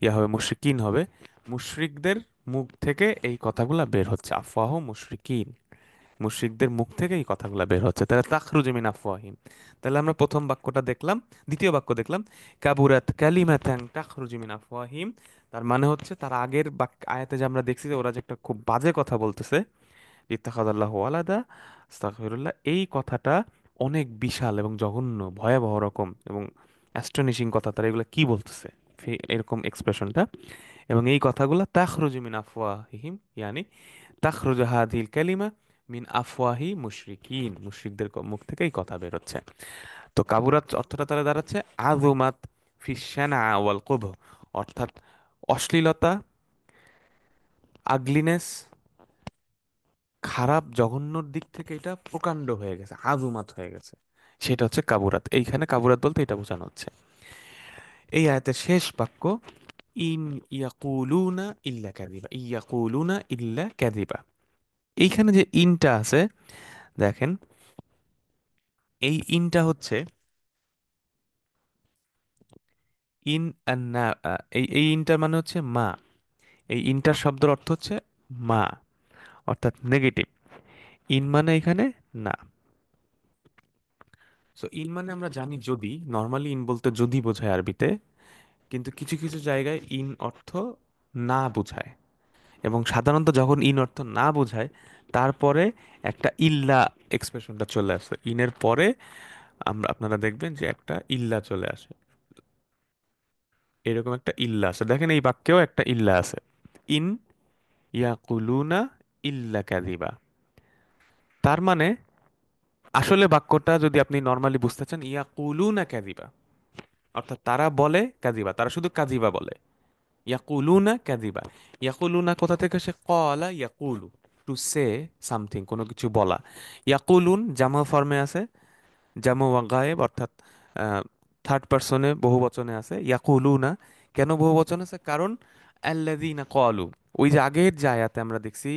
ইয়া হবে, মুশরিকিন হবে, মুশরিকদের মুখ থেকে এই কথাগুলা বের হচ্ছে, আফওয়াহু মুশরিকিন, মুশরিকদের মুখ থেকে এই কথাগুলা বের হচ্ছে। তাহলে তাখরুজু মিন আফওয়াহিম। তাহলে আমরা প্রথম বাক্যটা দেখলাম, দ্বিতীয় বাক্য দেখলাম, কাবুরাত কালিমাতান তাখরুজু মিন আফওয়াহিম। তার মানে হচ্ছে তার আগের বাক্য আয়াতে যে আমরা দেখছি যে ওরা যে একটা খুব বাজে কথা বলতেছে, ইত্তাখাযাল্লাহু ওয়ালাদা, আস্তাগফিরুল্লাহ, এই কথাটা অনেক বিশাল এবং জঘন্য ভয়াবহ রকম এবং অ্যাস্টনিশিং কথা, তারা এগুলো কি বলতেছে, এরকম এক্সপ্রেশনটা। এবং এই কথাগুলো তাখরুজু মিন আফওয়াহিহিম, ইয়ানি তাখরুজু হাদিল কালিমা মিন আফওয়াহি মুশরিকিন, মুশরিকদের মুখ থেকে এই কথা বের হচ্ছে। তো কাবুরাত অর্থটা তাহলে দাঁড়াচ্ছে আযুমাত ফিশ শানা ওয়াল কুবহ, অর্থাৎ অশ্লীলতা, আগলিনেস, খারাপ জঘন্যর দিক থেকে এটা প্রকাণ্ড হয়ে গেছে, আজুমাত হয়ে গেছে, সেটা হচ্ছে কাবুরাত। এইখানে কাবুরাত বলতে এটা বোঝানো হচ্ছে। এই আয়াতের শেষ বাক্য, ইন ইয়াকুলুনা ইল্লা কাযিবা, ইয়াকুলুনা ইল্লা কাযিবা। এইখানে যে ইনটা আছে, দেখেন, এই ইনটা হচ্ছে ইন আন্না, এই ইনটার মানে হচ্ছে মা। এই ইনটার শব্দের অর্থ হচ্ছে মা, অর্থাৎ নেগেটিভ। ইন মানে এখানে না। সো ইন মানে আমরা জানি যদি, নর্মালি ইন বলতে যদি বোঝায় আরবিতে, কিন্তু কিছু কিছু জায়গায় ইন অর্থ না বোঝায়। এবং সাধারণত যখন ইন অর্থ না বোঝায়, তারপরে একটা ইল্লা এক্সপ্রেশনটা চলে আসে, ইনের পরে আপনারা দেখবেন যে একটা ইল্লা চলে আসে, এরকম একটা ইল্লা আছে। দেখেন এই বাক্যেও একটা ইল্লা আছে, ইন ইয়াকুলুনা ইল্লা কাযিবা। তার মানে আসলে বাক্যটা যদি আপনি নর্মালি বুঝতে চান, ইয়াকুলুনা কাযিবা, অর্থাৎ তারা বলে কাযিবা, তারা শুধু কাযিবা বলে। ইয়াকুলুনা কাযিবা, ইয়াকুলুনা কোথা থেকে এসে, ক্বালা ইয়াকুলু, টু সে সামথিং, কোনো কিছু বলা। ইয়াকুলুন জামা ফর্মে আছে, জামা ওয়া গায়েব, অর্থাৎ থার্ড পারসনে বহু বচনে আছে। ইয়াকুলুনা কেন বহু বচন আছে? কারণ আল্লাযীনা ক্বালু, ওই যে আগের যে আয়াতে আমরা দেখছি,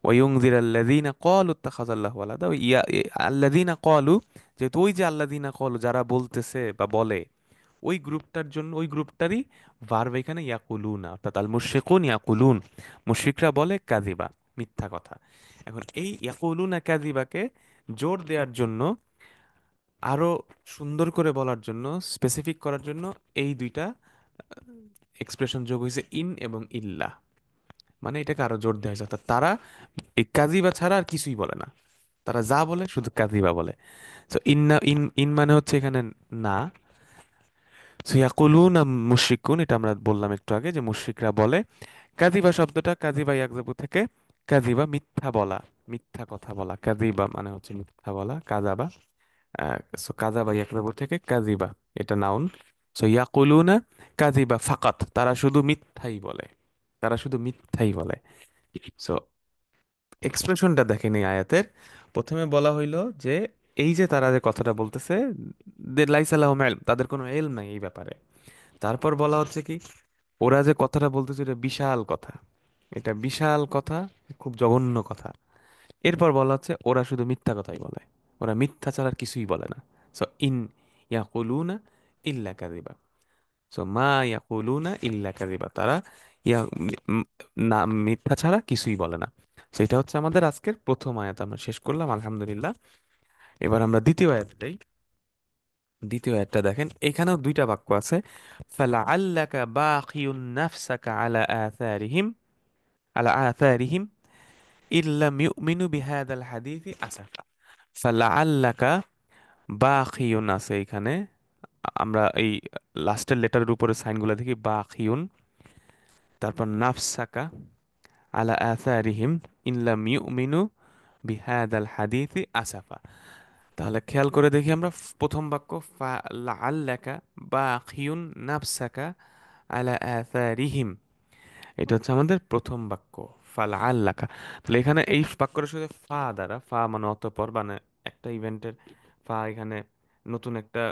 ওয়ায়ুনযির আল্লাযীনা ক্বালু ইত্তাখাযাল্লাহু ওয়ালাদা, ওই আল্লাযীনা ক্বালু, যেহেতু ওই যে আল্লাযীনা ক্বালু যারা বলতেছে বা বলে, ওই গ্রুপটার জন্য, ওই গ্রুপটারই ভার্ব এখানে ইয়াকুলুনা, অর্থাৎ আল মুশরিকুন ইয়াকুলুন, মুশরিকরা বলে কাযিবা, মিথ্যা কথা। এখন এই ইয়াকুলুনা কাযিবাকে জোর দেওয়ার জন্য, আরো সুন্দর করে বলার জন্য, স্পেসিফিক করার জন্য, এই দুইটা এক্সপ্রেশন যোগ হয়েছে, ইন এবং ইল্লা, মানে এটাকে আরো জোর দেওয়া হয়েছে, অর্থাৎ তারা এই কাযিবা ছাড়া আর কিছুই বলে না, তারা যা বলে শুধু কাযিবা বলে। তো ইন্না, ইন ইন মানে হচ্ছে এখানে না। সো ইয়াকুলুনা মুশরিকুন, এটা আমরা বললাম একটু আগে যে মুশরিকরা বলে। কাযিবা শব্দটা কাযিবা ইয়াকযিবু থেকে, কাযিবা মিথ্যা বলা, মিথ্যা কথা বলা, কাযিবা মানে হচ্ছে মিথ্যা বলা, কাযাবা। সো কাযাবা ইয়াকযিবু থেকে কাযিবা, এটা নাউন। সো ইয়াকুলুনা কাযিবা ফাকাত, তারা শুধু মিথ্যাই বলে, তারা শুধু মিথ্যাই বলে। সো এক্সপ্রেশনটা দেখেন এই আয়াতের, প্রথমে বলা হইলো যে এই যে তারা যে কথাটা বলতেছে, দে লাইসা লাহুম ইলম, তাদের কোনো ইলম নাই এই ব্যাপারে। তারপর বলা হচ্ছে কি, ওরা যে কথাটা বলতেছে এটা বিশাল কথা, এটা বিশাল কথা, খুব জঘন্য কথা। এরপর বলা হচ্ছে ওরা শুধু মিথ্যা কথাই বলে, ওরা মিথ্যা ছাড়া আর কিছুই বলে না। সো ইন ইয়াকুলুনা ইল্লা কাযিবা, সো মা ইয়াকুলুনা ইল্লা কাযিবা, তারা ইয়া মি- উম, না, মিথ্যা ছাড়া কিছুই বলে না। সেটা হচ্ছে আমাদের আজকের প্রথম আয়াত, আমরা শেষ করলাম আলহামদুলিল্লাহ। এবার আমরা দ্বিতীয় আয়াত যাই। দ্বিতীয় আয়াতটা দেখেন, এখানেও দুইটা বাক্য আছে। ফালাআল্লাকা বাখিউন নাফসাকা আলা আথারিহিম ইল্লাম ইউমিনু বিহাদাল হাদিসি আসাফা। ফালাআল্লাকা বাখিউন আছে এখানে, আমরা এই লাস্টের লেটারের উপরে সাইনগুলো দেখি, বাখিউন, তারপর নাফসাকা আলা আথারিহিম ইল্লাম ইউমিনু বিহাদাল হাদিসি আসাফা। তাহলে খেয়াল করে দেখি আমরা, প্রথম বাক্য ফালাআল্লাকা বাখিউন নাফসাকা আলা আথারিহিম, এটা হচ্ছে আমাদের প্রথম বাক্য। ফালাআল্লাকা, তাহলে এখানে এই বাক্যটা শুধু ফা দ্বারা, ফা মানে অতঃপর, মানে একটা ইভেন্টের ফা এখানে নতুন একটা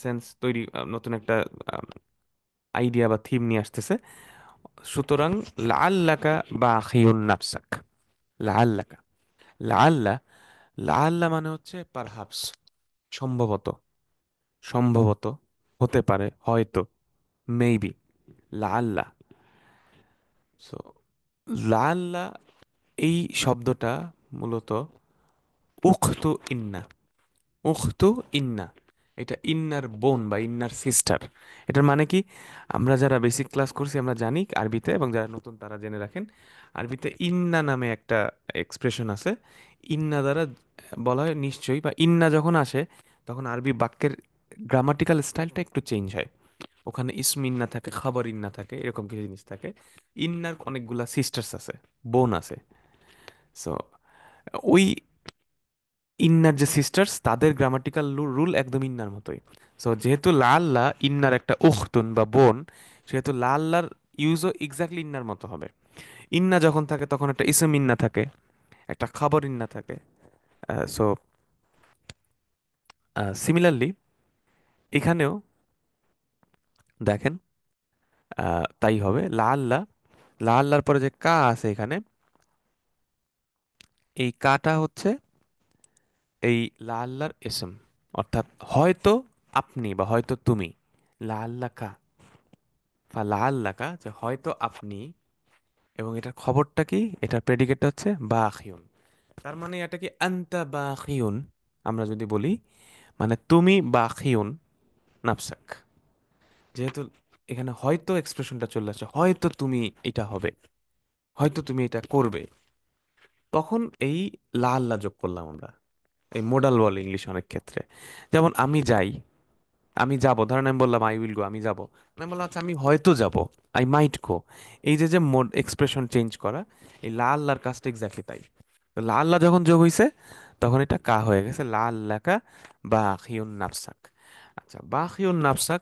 সেন্স তৈরি, নতুন একটা আইডিয়া বা থিম নিয়ে আসতেছে। সুতরাং লাআল্লাকা বাখিউন নাফসাক, লাআল্লাকা, লাআল্লা, লাআল্লা মানে হচ্ছে পারহাপস, সম্ভবত, সম্ভবত, হতে পারে, হয়তো, মেবি, লাআল্লা। সো লাআল্লা এই শব্দটা মূলত উখতু ইন্না, উখতু ইন্না, এটা ইন্নার বোন বা ইন্নার সিস্টার। এটার মানে কি, আমরা যারা বেসিক ক্লাস করছি আমরা জানি আরবিতে, এবং যারা নতুন তারা জেনে রাখেন, আরবিতে ইন্না নামে একটা এক্সপ্রেশন আছে। ইন্না দ্বারা বলা হয় নিশ্চয়ই, বা ইন্না যখন আসে তখন আরবি বাক্যের গ্রামাটিক্যাল স্টাইলটা একটু চেঞ্জ হয়। ওখানে ইসম ইন্না থাকে, খবর ইন্না থাকে, এরকম কিছু জিনিস থাকে। ইন্নার অনেকগুলা সিস্টার্স আছে, বোন আছে। সো ওই ইন্নার যে সিস্টার্স, তাদের গ্রামাটিক্যাল রুল একদম ইন্নার মতোই। সো যেহেতু লাল্লা ইন্নার একটা উখতুন বা বোন, সেহেতু লাল্লার ইউজও এক্স্যাক্টলি ইন্নার মতো হবে। ইন্না যখন থাকে তখন একটা ইসম ইন্না থাকে, একটা খাবার ইন্না থাকে। সো সিমিলারলি এখানেও দেখেন, তাই হবে লাল্লা, লাল্লার পরে যে কা আছে এখানে, এই কাটা হচ্ছে এই লাল্লার ইসম, অর্থাৎ হয়তো আপনি বা হয়তো তুমি, লাল্লা কা, ফালাআল্লাকা যে হয়তো আপনি, এবং এটার খবরটা কি, এটার প্রেডিকেটটা হচ্ছে বাখিউন। তার মানে এটা কি আনতা বাখিউন, আমরা যদি বলি মানে তুমি বাখিউন নাফসাক, যেহেতু এখানে হয়তো এক্সপ্রেশনটা চলে আসছে, হয়তো তুমি এটা হবে, হয়তো তুমি এটা করবে, তখন এই লা আল্লাহ যোগ করলাম আমরা। এই মোডাল বলে ইংলিশ অনেক ক্ষেত্রে, যেমন আমি যাই, আমি যাব, ধরেন আমি বললাম আই উইল গো, আমি যাব, আমি বললাম আচ্ছা আমি হয়তো যাব, আই মাইট গো। এই যে যে মোড এক্সপ্রেশন চেঞ্জ করা, এই লা আল্লাহর কাজটা এক্স্যাক্টলি তাই। তো লা আল্লাহ যখন যোগ হইছে তখন এটা কা হয়ে গেছে, লা আল্লাকা বাখিউন নাফসাক। আচ্ছা বাখিউন নাফসাক,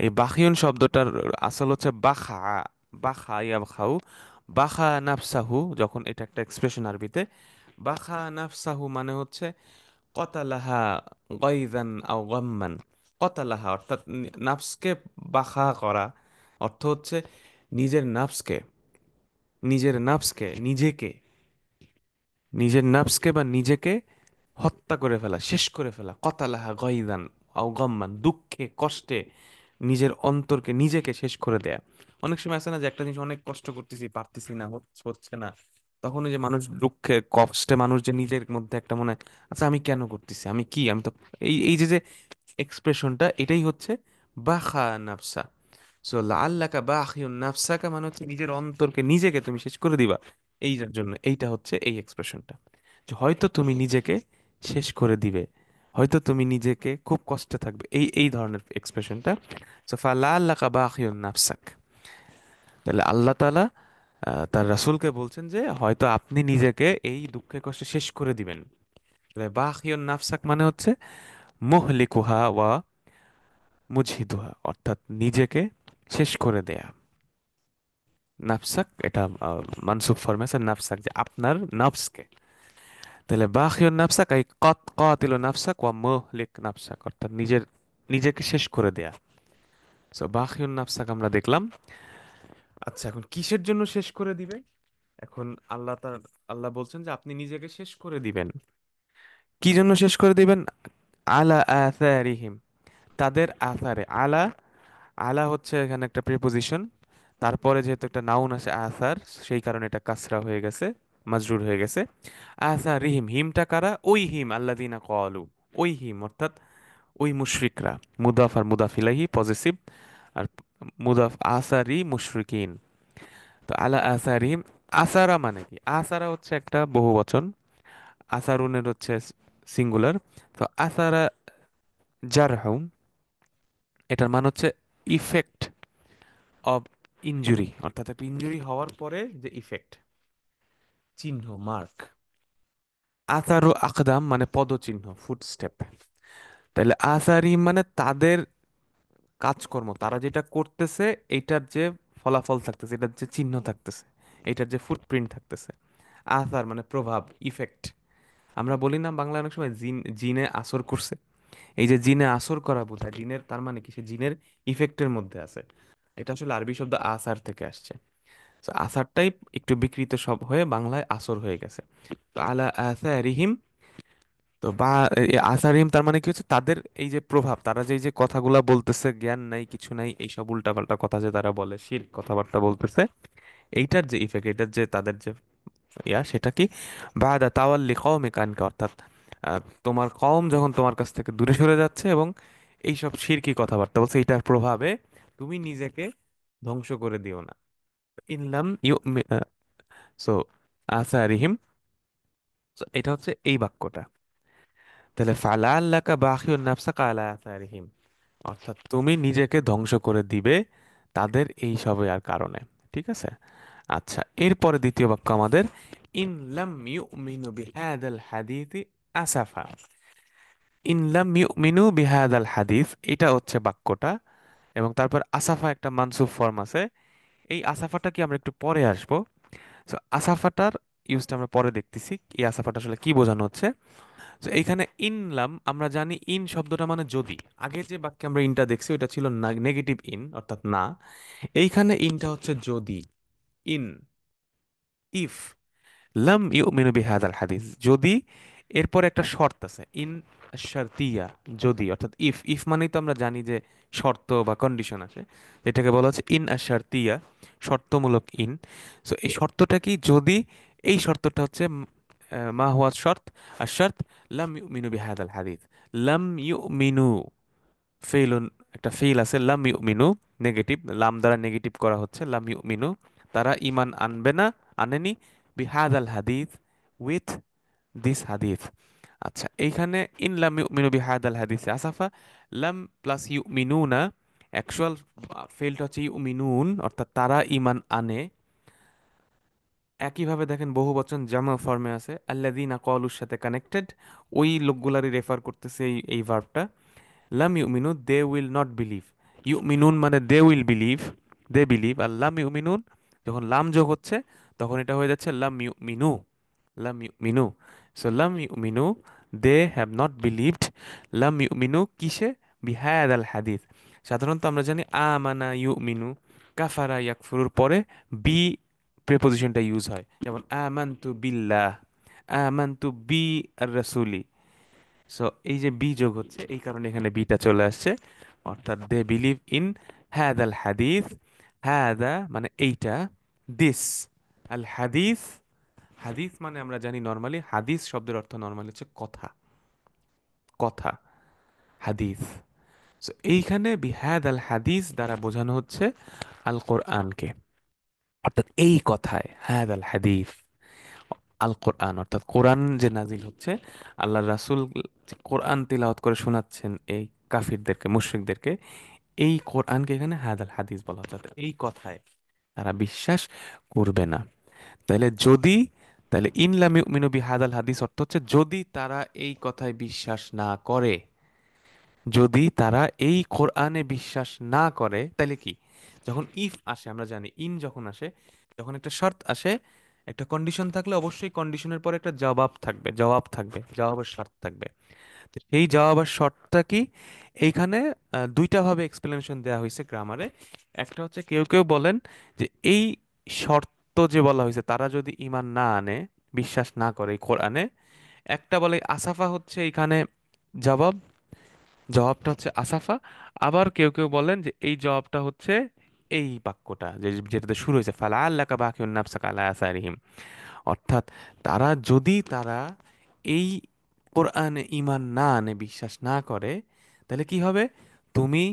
এই বাখিউন শব্দটার আসল হচ্ছে বাখা, বাখা ইয়াবখাউ, বাখা নাফসাহু, যখন এটা একটা এক্সপ্রেশন আরবিতে, বাখা নাফসাহু মানে হচ্ছে কতালাহা গাইজান আও গাম্মান। কতালাহা অর্থাৎ নাফসকে বাখা করা, অর্থ হচ্ছে নিজের নাফসকে, নিজের নাফসকে, নিজেকে, নিজের নাফসকে বা নিজেকে হত্যা করে ফেলা, শেষ করে ফেলা, কতালাহা গাইজান আও গাম্মান, দুঃখে কষ্টে নিজের অন্তরকে, নিজেকে শেষ করে দেয়া। অনেক সময় আছে না যে একটা জিনিস অনেক কষ্ট করতেছি, পারতেছি না, হচ্ছে না, তখন ওই যে মানুষ দুঃখে কষ্টে মানুষ যে নিজের মধ্যে একটা মনে হয়, আচ্ছা আমি কেন করতেছি, আমি কি, আমি তো, এই এই যে যে এক্সপ্রেশনটা, এটাই হচ্ছে বাখা নাফসা। সো লাআল্লাকা বাখিউন নাফসাকা মানে হচ্ছে নিজের অন্তরকে, নিজেকে তুমি শেষ করে দিবা। এইটার জন্য এইটা হচ্ছে এই এক্সপ্রেশনটা, যে হয়তো তুমি নিজেকে শেষ করে দিবে, হয়তো তুমি নিজেকে খুব কষ্টে থাকবে, এই এই ধরনের এক্সপ্রেশনটা। সো ফালাআল্লাকা বাখিউন নাফসাক, তাহলে আল্লাহ তাআলা তার রাসূলকে বলছেন যে হয়তো আপনি নিজেকে এই দুঃখে কষ্টে শেষ করে দিবেন। তাহলে বাখিউন নাফসাক মানে হচ্ছে মুহলিকুহা ওয়া মুজহিদুহা, অর্থাৎ নিজেকে শেষ করে দেয়া। নাফসাক এটা মানসুব ফর্মে আছে, নাফসাক যে আপনার নাফসকে। তাহলে বাখিউন নাফসাক এই কাতিলু নাফসাক ওয়া মুহলিক নাফসাক, অর্থাৎ নিজের, নিজেকে শেষ করে দেয়া। সো বাখিউন নাফসাক আমরা দেখলাম। আচ্ছা এখন কিসের জন্য শেষ করে দিবে? এখন আল্লাহ তার, আল্লাহ বলছেন যে আপনি নিজেকে শেষ করে দিবেন। কি জন্য শেষ করে দিবেন? আলা আথারিহিম, তাদের আথারে। আলা, আলা হচ্ছে এখানে একটা প্রিপোজিশন, তারপরে যেহেতু একটা নাউন আছে আসার, সেই কারণে এটা কাসরা হয়ে গেছে, মাজরুর হয়ে গেছে। আসারিহিম, হিমটা কারা? ওই হিম আল্লাযিনা ক্বালু, ওই হিম অর্থাৎ ওই মুশরিকরা। মুদাফ আর মুদাফ ইলাইহি পজেসিভ, আর মুদাফ আসারি মুশরিকিন। তো আলা আসারিহিম, আসারা মানে কি? আসারা হচ্ছে একটা বহুবচন, আসারুনের হচ্ছে সিঙ্গুলার। তো আসারা জারহুম, এটার মানে হচ্ছে ইফেক্ট অব ইনজুরি, অর্থাৎ একটা ইনজুরি হওয়ার পরে যে ইফেক্ট, চিহ্ন, মার্ক। আসারু আকদাম মানে পদচিহ্ন, ফুটস্টেপ। তাহলে আসারি মানে তাদের কাজকর্ম, তারা যেটা করতেছে এইটার যে ফলাফল থাকতেছে, এটার যে চিহ্ন থাকতেছে, এটার যে ফুটপ্রিন্ট থাকতেছে। আসার মানে প্রভাব, ইফেক্ট। আমরা বলি না বাংলায় অনেক সময় জিনে আসর করছে, এই যে জিনে আসর করা বোঝায়, জিনের তার মানে কি, সে জিনের ইফেক্টের মধ্যে আছে। এটা আসলে আরবি শব্দ আসার থেকে আসছে। তো আসারটাই একটু বিকৃত সব হয়ে বাংলায় আসর হয়ে গেছে। তো আলা আসারিহিম, তো বা আসারিহিম তার মানে কি হচ্ছে, তাদের এই যে প্রভাব, তারা যে এই যে কথাগুলা বলতেছে, জ্ঞান নাই কিছু নাই, এইসব উল্টাপাল্টা কথা যে তারা বলে, শিরক কথাবার্তা বলতেছে, এইটার যে ইফেক্ট, এটার যে তাদের যে সেটা কি? বাদা তাওয়াল্লি কওমিকা আনকা, অর্থাৎ তোমার কওম যখন তোমার কাছ থেকে দূরে সরে যাচ্ছে এবং এইসব শিরকি কথাবার্তা বলছে, এইটার প্রভাবে তুমি নিজেকে ধ্বংস করে দিও না। ইনলাম ইউ, সো আসারিহিম, এটা হচ্ছে এই বাক্যটা। তাহলে ফালা আল্লাকা বাখিউন নাফসাকা আলা আসারিহিম, অর্থাৎ তুমি নিজেকে ধ্বংস করে দিবে তাদের এই সবের কারণে। ঠিক আছে। আচ্ছা, এরপরে দ্বিতীয় বাক্য আমাদের, ইন লাম ইউমিনু বিহাদাল হাদিসি আসাফা। ইন লাম ইউমিনু বিহাদাল হাদিস, এটা হচ্ছে বাক্যটা। এবং তারপর আসাফা একটা মানসুব ফর্ম আছে। এই আসাফাটা কি আমরা একটু পরে আসবো। তো আসাফাটার ইউজটা আমরা পরে দেখতেছি, এই আসাফাটা আসলে কি বোঝানো হচ্ছে। তো এইখানে ইনলাম, আমরা জানি ইন শব্দটা মানে যদি। আগে যে বাক্যে আমরা ইনটা দেখছি ওটা ছিল নেগেটিভ ইন, অর্থাৎ না। এইখানে ইনটা হচ্ছে যদি, ইন, ইফ লাম ইউমিনু বিহাদাল হাদিস, যদি, এরপর একটা শর্ত আছে, ইন শারতিয়া, যদি, অর্থাৎ ইফ, ইফ মানেই তো আমরা জানি যে শর্ত বা কন্ডিশন আছে, এটাকে বলা হচ্ছে ইন শারতিয়া, শর্তমূলক ইন। সো এই শর্তটা কি? যদি, এই শর্তটা হচ্ছে মা হুয়া শর্ত, আর শর্ত লাম ইউমিনু বিহাদাল হাদিস। লাম ইউমিনু, ফেইলুন, একটা ফেইল আছে, লাম ইউমিনু নেগেটিভ, লাম দ্বারা নেগেটিভ করা হচ্ছে, লাম ইউমিনু, তারা ইমান আনবে না, আনেনি, বিহাদাল হাদিস, উইথ দিস হাদিস। আচ্ছা, এইখানে ইন লাম ইউমিনু বিহাদাল হাদিস আসাফা, লাম প্লাস ইউমিনুনা, অ্যাকচুয়াল ফেলটা হচ্ছে ইউমিনুন, অর্থাৎ তারা ইমান আনে। একইভাবে দেখেন বহু বচন জামা ফর্মে আছে, আল্লাযীনা ক্বালুর সাথে কানেক্টেড, ওই লোকগুলারই রেফার করতেছে এই ভার্বটা। লাম ইউমিনু, দে উইল নট বিলিভ। ইউমিনুন মানে they will believe, they believe. আর লাম ইউমিনুন, যখন লাম যোগ হচ্ছে তখন এটা হয়ে যাচ্ছে লাম ইউমিনু, লাম ইউমিনু। সো লাম ইউমিনু, দে হ্যাভ নট বিলিভড। লাম ইউমিনু কিসে? বিহাদ আল হাদিস। সাধারণত আমরা জানি আমানা ইউমিনু, কাফারা ইয়াকফুরুর পরে বি প্রেপোজিশনটা ইউজ হয়, যেমন আমানতু বিল্লাহ, আমানতু বি আর রাসূলি। সো এই যে বি যোগ হচ্ছে, এই কারণে এখানে বিটা চলে আসছে। অর্থাৎ দে বিলিভ ইন হ্যাদাল হাদিস, হ্যাদা মানে এইটা, দিস আল হাদিস। হাদিস মানে আমরা জানি নর্মালি, হাদিস শব্দের অর্থ নর্মালি হচ্ছে কথা, কথা, হাদিস। সো এইখানে বিহাদ আল হাদিস দ্বারা বোঝানো হচ্ছে আল কোরআনকে, অর্থাৎ এই কথায়, হ্যাদ আল হাদিস, আল কোরআন অর্থাৎ কোরআন যে নাজিল হচ্ছে, আল্লাহ রাসূল যে কোরআন তিলাওয়াত করে শোনাচ্ছেন এই কাফিরদেরকে, মুশরিকদেরকে, এই কোরআনকে এখানে হাদাল হাদিস বলা হচ্ছে, অর্থাৎ এই কথায় তারা বিশ্বাস করবে না। তাহলে যদি, তাহলে ইন লাম ইউমিনু বিহাদাল হাদিস অর্থ হচ্ছে যদি তারা এই কথায় বিশ্বাস না করে, যদি তারা এই কোরআনে বিশ্বাস না করে, তাহলে কি? যখন ইফ আসে, আমরা জানি ইন যখন আসে, যখন একটা শর্ত আসে, একটা কন্ডিশন থাকলে অবশ্যই কন্ডিশনের পরে একটা জবাব থাকবে, জবাব থাকবে, জবাবের শর্ত থাকবে। তো এই জবাবের শর্তটা কি? এইখানে দুইটা ভাবে এক্সপ্লেনেশন দেওয়া হয়েছে গ্রামারে। একটা হচ্ছে কেউ কেউ বলেন যে এই শর্ত যে বলা হয়েছে, তারা যদি ঈমান না আনে, বিশ্বাস না করে এই কোরআনে, একটা বলে আসাফা হচ্ছে এখানে জবাব, জবাবটা হচ্ছে আসাফা। আবার কেউ কেউ বলেন যে এই জবাবটা হচ্ছে এই বাক্যটা যে যেটাতে শুরু হয়েছে, ফালা আল্লাকা বাকিউন নাফসাকা আলা আসারিহিম, অর্থাৎ তারা এই কোরআনে ঈমান না আনে, বিশ্বাস না করে, তাহলে কি হবে? তুমি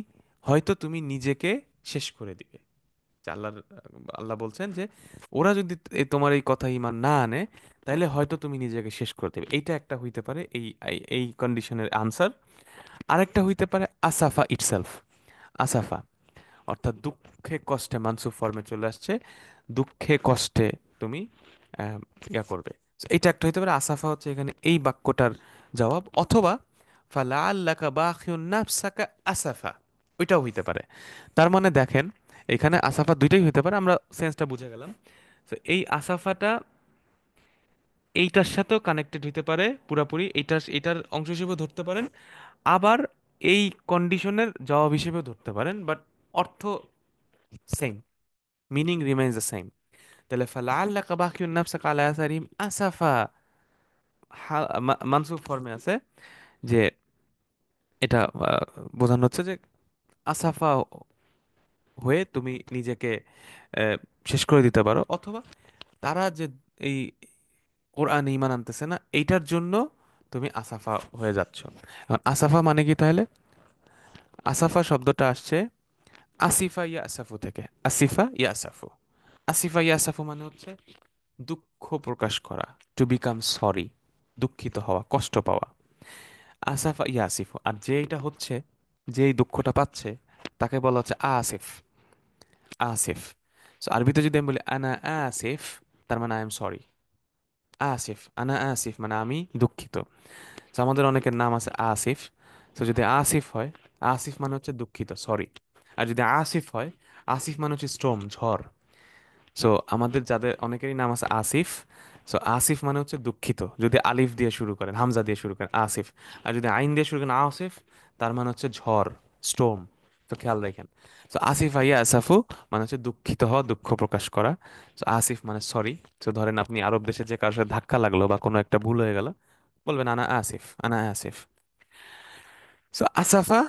তুমি নিজেকে শেষ করে দিবে। যে আল্লাহ বলছেন যে ওরা যদি তোমার এই কথা ঈমান না আনে, তাহলে হয়তো তুমি নিজেকে শেষ করে দেবে। এইটা একটা হইতে পারে এই এই এই কন্ডিশনের আনসার। আরেকটা হইতে পারে আসাফা ইটসেলফ। আসাফা অর্থাৎ দুঃখে কষ্টে, মানসুব ফর্মে চলে আসছে, দুঃখে কষ্টে তুমি আহ, ইয়া করবে। So এটা একটা হইতে পারে। আসাফা হচ্ছে এখানে এই বাক্যটার জবাব। অথবা ফালাআল্লাকা বাখিউন নাফসাকা আসাফা, ওইটাও হইতে পারে। তার মানে দেখেন, এখানে আসাফা দুইটাই হইতে পারে, আমরা সেন্সটা বুঝে গেলাম। তো এই আসাফাটা এইটার সাথেও কানেক্টেড হইতে পারে পুরাপুরি, এটার অংশ হিসেবে ধরতে পারেন, আবার এই কন্ডিশনের জবাব হিসেবেও ধরতে পারেন, বাট অর্থ same, meaning remains the same. তাহলে ফালাআল্লাকা বাখিউন নাফসাকা আলা আসারিহিম আসাফা মানসুব ফর্মে আছে, যে এটা বোঝানো হচ্ছে যে আসাফা হয়ে তুমি নিজেকে আহ, শেষ করে দিতে পারো। অথবা তারা যে এই কোরআন ঈমান আনতেছে না, এইটার জন্য তুমি আসাফা হয়ে যাচ্ছ। এখন আসাফা মানে কি তাহলে? আসাফা শব্দটা আসছে আসিফা ইয়া আসাফু থেকে। আসিফা ইয়া আসাফু, আসিফা ইয়া আসাফু মানে হচ্ছে দুঃখ প্রকাশ করা, টু বিকাম সরি, দুঃখিত হওয়া, কষ্ট পাওয়া। আসাফা ইয়া আসিফু, আর যে এটা হচ্ছে, যে এই দুঃখটা পাচ্ছে, তাকে বলা হচ্ছে আসিফ। আসিফ। সো আরবিতে যদি আমি বলি আনা আসিফ, তার মানে আই এম সরি। আসিফ, আনা আসিফ মানে আমি দুঃখিত। তো আমাদের অনেকের নাম আছে আসিফ। তো যদি আসিফ হয়, আসিফ মানে হচ্ছে দুঃখিত, সরি। আর যদি আসিফ হয়, আসিফ মানে হচ্ছে স্টর্ম, ঝড়। সো আমাদের যাদের অনেকেরই নাম আছে আসিফ, সো আসিফ মানে হচ্ছে দুঃখিত, যদি আলিফ দিয়ে শুরু করেন, হামজা দিয়ে শুরু করেন আসিফ। আর যদি আইন দিয়ে শুরু করেন আসিফ, তার মানে হচ্ছে ঝড়, স্টোম। তো খেয়াল রাখেন। সো আসিফ আইয়া আসাফু মানে হচ্ছে দুঃখিত হওয়া, দুঃখ প্রকাশ করা। সো আসিফ মানে সরি। তো ধরেন আপনি আরব দেশে যে কারোর সাথে ধাক্কা লাগলো বা কোনো একটা ভুল হয়ে গেল, বলবেন আনা আসিফ, আনা আসিফ। সো আসাফা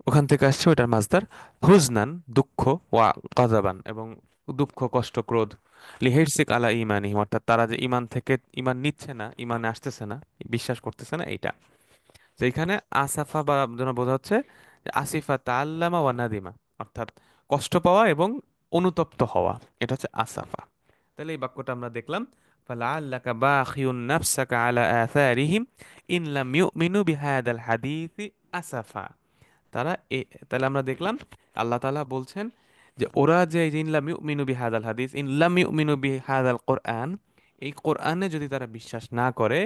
ওখান থেকে আসছে, ওইটার মাসদার। হুজনান দুঃখ, ওয়া গজাবান এবং দুঃখ, কষ্ট, ক্রোধ, লিহিরসিক আলা ইমানিহিম অর্থাৎ তারা যে ইমান থেকে ইমান নিচ্ছে না, ইমানে আসতেছে না, বিশ্বাস করতেছে না, এইটা। তো এখানে আসাফা বা যেন বোঝা হচ্ছে যে আসিফা তাআল্লামা ওয়া নাদিমা, অর্থাৎ কষ্ট পাওয়া এবং অনুতপ্ত হওয়া, এটা হচ্ছে আসাফা। তাহলে এই বাক্যটা আমরা দেখলাম, ফালাআল্লাকা বাখিউন নাফসাকা আলা আথারিহিম ইন লাম ইউমিনু বিহাদাল হাদিসি আসাফা। তারা তাহলে আমরা দেখলাম আল্লাহ তাআলা বলছেন যে ওরা যে এই যে ইন লাম ইউমিনু বিহাদাল হাদিস, ইন লাম ইউমিনু বিহাদাল কোরআন, এই কোরআনে যদি তারা বিশ্বাস না করে,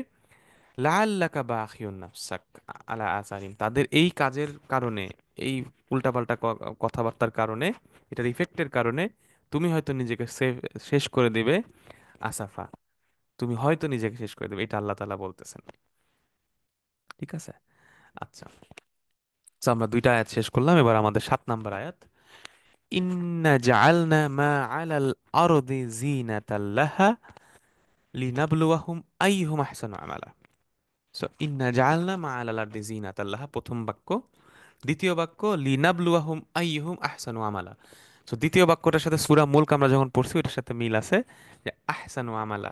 লাআল্লাকা বাখিউন নাফসাক আলা আসারিম, তাদের এই কাজের কারণে, এই উল্টাপাল্টা কথাবার্তার কারণে, এটার ইফেক্টের কারণে তুমি হয়তো নিজেকে শেষ করে দিবে। আসাফা, তুমি হয়তো নিজেকে শেষ করে দেবে, এটা আল্লাহ তাআলা বলতেছেন। ঠিক আছে? আচ্ছা, তো আমরা দুইটা আয়াত শেষ করলাম, এবার আমাদের 7 নম্বর আয়াত। ইন্না জাআলনা মা আলাল আরদি জিনাতাল লাহা লিনাবলুয়াহুম আইয়ুহুম আহসানু আমালা। সো ইন্না জাআলনা মা আলাল আরদি জিনাতাল লাহা প্রথম বাক্য। দ্বিতীয় বাক্য লিনাবলুয়াহুম আইয়ুহুম আহসানু আমালা। সো দ্বিতীয় বাক্যটার সাথে সূরা মুলক আমরা যখন পড়ছি ওটার সাথে মিল আছে, যে আহসানু আমালা,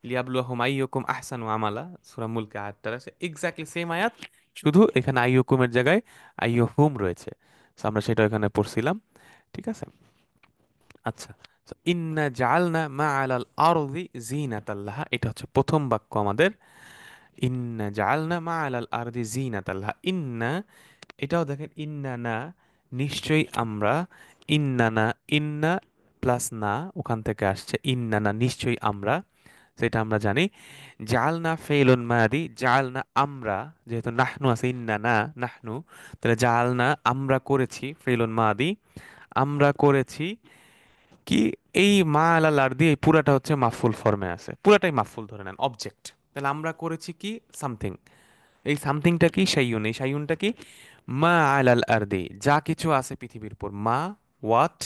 লিয়াবলুয়াহুম আইয়ুকুম আহসানু আমালা। সূরা মুলকে আয়াতটা আছে এক্স্যাক্টলি সেম আয়াত, শুধু এখানে আইয়ুকুমের জায়গায় আইয়ুহুম রয়েছে। সো আমরা সেটা এখানে পড়ছিলাম। ঠিক আছে? আচ্ছা, তো ইন্না জাআলনা মা আলাল আরদি জিনাতাল লাহা, এটা হচ্ছে প্রথম বাক্য আমাদের। ইন্না জাআলনা মা আলাল আরদি জিনাতাল লাহা, ইন্না, এটাও দেখেন ইন্না না, নিশ্চয়ই আমরা। ইন্না না, ইন্না প্লাস না, ওখান থেকে আসছে ইন্না না, নিশ্চয়ই আমরা, সেটা আমরা জানি। জালনা ফেলুন মাদি, জালনা আমরা, যেহেতু নাহনু আছে, ইন্না না নাহনু, তাহলে জালনা আমরা করেছি, ফেলুন মাদি আমরা করেছি কি, এই মা আলাল আরদি এই পুরাটা হচ্ছে মাফুল ফর্মে আছে, পুরাটাই মাফুল ধরে নেন, অবজেক্ট। তাহলে আমরা করেছি কি, সামথিং। এই সামথিংটা কি, শাইউন, এই শাইউনটা কি, মা আলাল আরদি, যা কিছু আছে পৃথিবীর উপর। মা ওয়াট,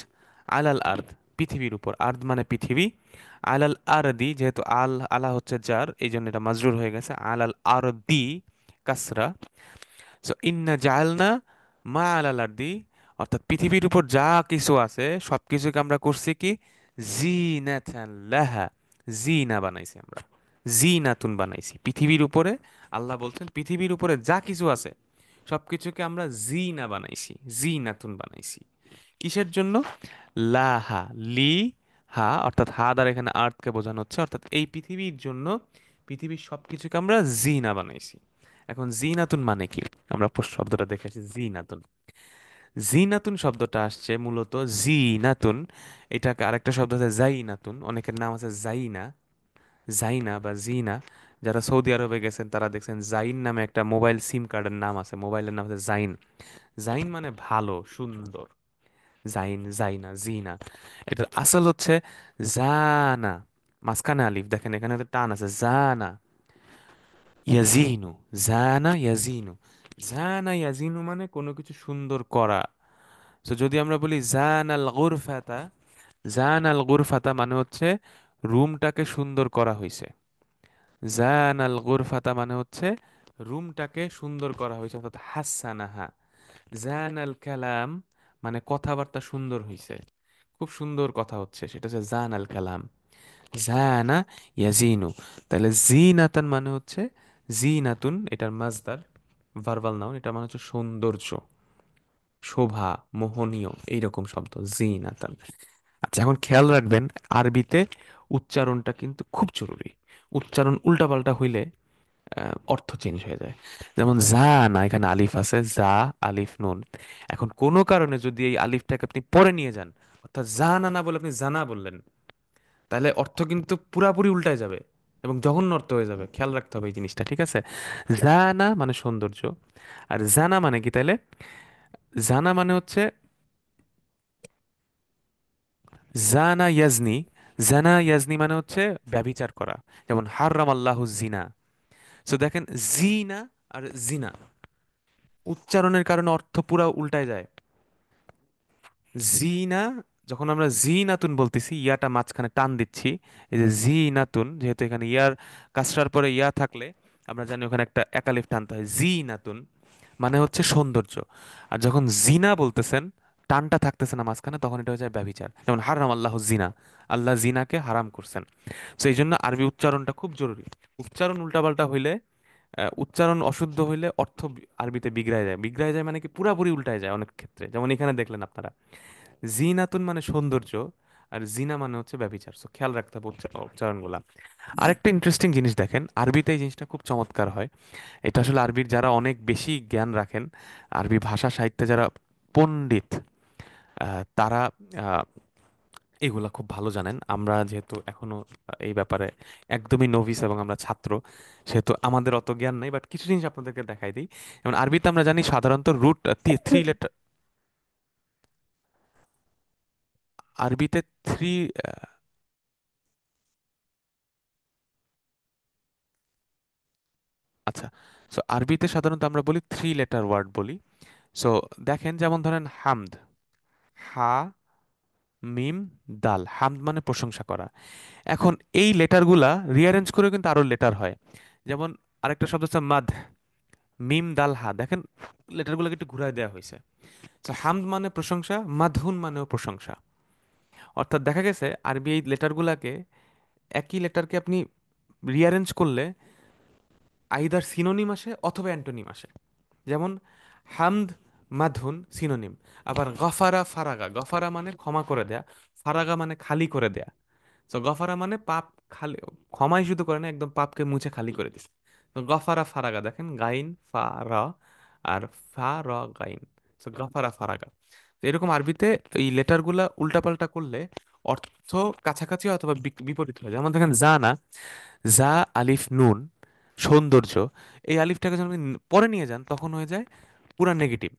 আলাল আর্দ পৃথিবীর উপর, আর্দ মানে পৃথিবী। আলাল আরদি, যেহেতু আলা হচ্ছে যার, এই জন্য এটা মাজরুর হয়ে গেছে, আলাল আরদি কাসরা। সো ইন্না জাআলনা মা আলাল আরদি, অর্থাৎ পৃথিবীর উপর যা কিছু আছে সব কিছুকে আমরা করছি কি, জিনাতান লাহা, জিনা বানাইছি আমরা, জিনাতুন বানাইছি পৃথিবীর উপরে। আল্লাহ বলছেন পৃথিবীর উপরে যা কিছু আছে সবকিছুকে আমরা জিনা বানাইছি, জিনাতুন বানাইছি। কিসের জন্য? লাহা, লি হা, অর্থাৎ হা দ্বারা এখানে আর্থকে বোঝানো হচ্ছে, অর্থাৎ এই পৃথিবীর জন্য পৃথিবীর সবকিছুকে আমরা জিনা বানাইছি। এখন জিনাতুন মানে কি? আমরা শব্দটা দেখে আসি, জিনাতুন। জিনাতুন শব্দটা আসছে মূলত জিনাতুন, এটাকে আরেকটা শব্দ আছে জাইনাতুন, অনেকের নাম আছে জাইনা, জাইনা বা জিনা। যারা সৌদি আরবে গেছেন তারা দেখছেন জাইন নামে একটা মোবাইল সিম কার্ডের নাম আছে, মোবাইলের নাম আছে জাইন। জাইন মানে ভালো, সুন্দর। জাইন, জাইনা, জিনা, এটা আসল হচ্ছে জানা, মাঝখানে আলিফ, দেখেন এখানে একটা টান আছে, জানা ইয়াজিনু, জানা ইয়াজিনু। জানা ইয়াজিনু মানে কোনো কিছু সুন্দর করা। তো যদি আমরা বলি জানাল গুরফাতা, জানাল গুরফাতা মানে হচ্ছে রুমটাকে সুন্দর করা হয়েছে। জানাল গুরফাতা মানে হচ্ছে রুমটাকে সুন্দর করা হয়েছে, অর্থাৎ হাসানাহা। জানাল কালাম মানে কথাবার্তা সুন্দর হয়েছে, খুব সুন্দর কথা হচ্ছে, সেটা হচ্ছে জানাল কালাম। জানা ইয়াজিনু। তাহলে জিনাতান মানে হচ্ছে জিনাতুন, এটার মাজদার, ভার্বাল নাউন, এটা মানে হচ্ছে সৌন্দর্য, শোভা, মোহনীয়, এইরকম শব্দ জিনাতান। আচ্ছা, এখন খেয়াল রাখবেন আরবিতে উচ্চারণটা কিন্তু খুব জরুরি। উচ্চারণ উল্টাপাল্টা হইলে অর্থ চেঞ্জ হয়ে যায়। যেমন জা না, এখানে আলিফ আছে, জা আলিফ নুন। এখন কোনো কারণে যদি এই আলিফটাকে আপনি পরে নিয়ে যান, অর্থাৎ জা না না বলে আপনি জানা বললেন, তাহলে অর্থ কিন্তু পুরাপুরি উল্টায় যাবে এবং জঘন্য অর্থ হয়ে যাবে। খেয়াল রাখতে হবে এই জিনিসটা, ঠিক আছে? জানা মানে সৌন্দর্য, আর জানা মানে কি তাইলে? জানা মানে হচ্ছে জানা ইয়াজনি, জানা ইয়াজনি মানে হচ্ছে ব্যভিচার করা। যেমন হাররাম আল্লাহু জিনা। সো দেখেন জিনা আর জিনা উচ্চারণের কারণে অর্থ পুরা উল্টায় যায়। জিনা, যখন আমরা জিনাতুন বলতেছি ইয়াটা মাঝখানে টান দিচ্ছি, এই যে জিনাতুন, যেহেতু এখানে ইয়ার কাসরার পরে ইয়া থাকলে আমরা জানি ওখানে একটা একালিফ টানতে হয়, জিনাতুন মানে হচ্ছে সৌন্দর্য। আর যখন জিনা বলতেছেন, টানটা থাকতেছে না মাঝখানে, তখন এটা হয়ে যায় ব্যভিচার। যেমন হারাম আল্লাহ জিনা, আল্লাহ জিনাকে হারাম করছেন। তো এই জন্য আরবি উচ্চারণটা খুব জরুরি। উচ্চারণ উল্টাপাল্টা হইলে, উচ্চারণ অশুদ্ধ হইলে অর্থ আরবিতে বিগড়ায় যায়। বিগড়ায় যায় মানে কি পুরাপুরি উল্টায় যায় অনেক ক্ষেত্রে, যেমন এখানে দেখলেন আপনারা। জিনাতুন মানে সৌন্দর্য, আর জিনা মানে হচ্ছে ব্যভিচার। সো খেয়াল রাখতে হবে উচ্চারণগুলা। আরেকটা ইন্টারেস্টিং জিনিস দেখেন, আরবিতে এই জিনিসটা খুব চমৎকার হয়। এটা আসলে আরবির যারা অনেক বেশি জ্ঞান রাখেন, আরবি ভাষা সাহিত্যে যারা পণ্ডিত, তারা আহ, এগুলা খুব ভালো জানেন। আমরা যেহেতু এখনো এই ব্যাপারে একদমই নভিস এবং আমরা ছাত্র, সেহেতু আমাদের অত জ্ঞান নাই, বাট কিছু জিনিস আপনাদেরকে দেখাই দিই। যেমন আরবিতে আমরা জানি সাধারণত রুট থ্রি লেটার, আরবিতে থ্রি, আচ্ছা, সো আরবিতে সাধারণত আমরা বলি থ্রি লেটার ওয়ার্ড বলি। সো দেখেন, যেমন ধরেন হামদ, হা মিম দাল, হামদ মানে প্রশংসা করা। এখন এই লেটারগুলা রিঅ্যারেঞ্জ করে কিন্তু আরো লেটার হয়। যেমন আরেকটা শব্দ হচ্ছে মাদ, মিম দাল হা, দেখেন লেটারগুলোকে একটু ঘুরায় দেওয়া হয়েছে। তো হামদ মানে প্রশংসা, মাদহুন মানেও প্রশংসা। অর্থাৎ দেখা গেছে আরবি এই লেটারগুলাকে, একই লেটারকে আপনি রিঅ্যারেঞ্জ করলে আইদার সিনোনিম আসে অথবা অ্যান্টোনিম আসে। যেমন হামদ মাধুন সিনোনিম। আবার গফারা ফারাগা, গফারা মানে ক্ষমা করে দেয়া, ফারাগা মানে খালি করে দেয়া। তো গফারা মানে পাপ খালি, ক্ষমাই শুধু করে না, একদম পাপকে মুছে খালি করে দিছে। তো গফারা ফারাগা, দেখেন গাইন ফা রা আর ফা র গাইন, তো গফারা ফারাগা। তো এরকম আরবিতে এই লেটারগুলা উল্টাপাল্টা করলে অর্থ কাছাকাছি অথবা বিপরীত হয়। যেমন দেখেন জানা, জা আলিফ নুন, সৌন্দর্য, এই আলিফটাকে যখন আপনি পরে নিয়ে যান তখন হয়ে যায় পুরা নেগেটিভ।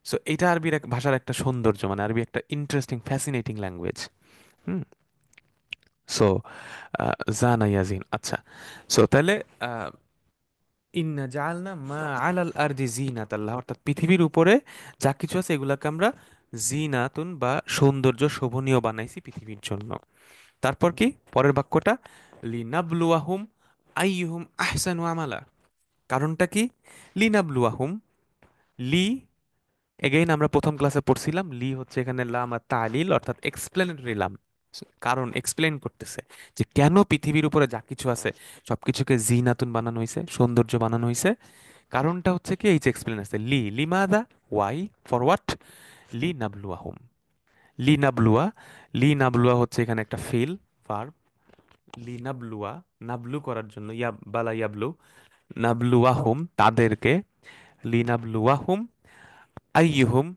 সো এটা আরবির ভাষার একটা সৌন্দর্য, মানে আরবি একটা ইন্টারেস্টিং ফ্যাসিনেটিং ল্যাঙ্গুয়েজ। হুম। সো জানা ইয়াজিন, আচ্ছা। সো তাহলে আহ, ইন্না জাআলনা মা আলাল আরদি জিনাতাল্লাহ, অর্থাৎ পৃথিবীর উপরে যা কিছু আছে এগুলাকে আমরা জিনাতুন বা সৌন্দর্য, শোভনীয় বানাইছি পৃথিবীর জন্য। তারপর কি পরের বাক্যটা, লিনাবলুয়াহুম আইয়ুহুম আহসানু আমালা। কারণটা কি? লিনাবলুয়াহুম, লি, এগেইন আমরা প্রথম ক্লাসে পড়ছিলাম, লি হচ্ছে এখানে লাম আর তালিল, অর্থাৎ এক্সপ্লেনেটরি লাম। কারণ এক্সপ্লেন করতেছে যে কেন পৃথিবীর উপরে যা কিছু আছে সবকিছুকে জিনাতুন বানানো হয়েছে, সৌন্দর্য বানানো হয়েছে। কারণটা হচ্ছে কি, এই যে এক্সপ্লেন আছে, লিমাদা, ওয়াই, ফর হোয়াট, লি নাবলুয়াহুম, লি নাবলুয়া, লি নাবলুয়া হচ্ছে এখানে একটা ফেল ভার্ব। লি নাবলুয়া, নাবলু করার জন্য, ইয়া বালা ইয়াবলু, নাবলুয়াহুম তাদেরকে, লি নাবলুয়াহুম আইয়ুহুম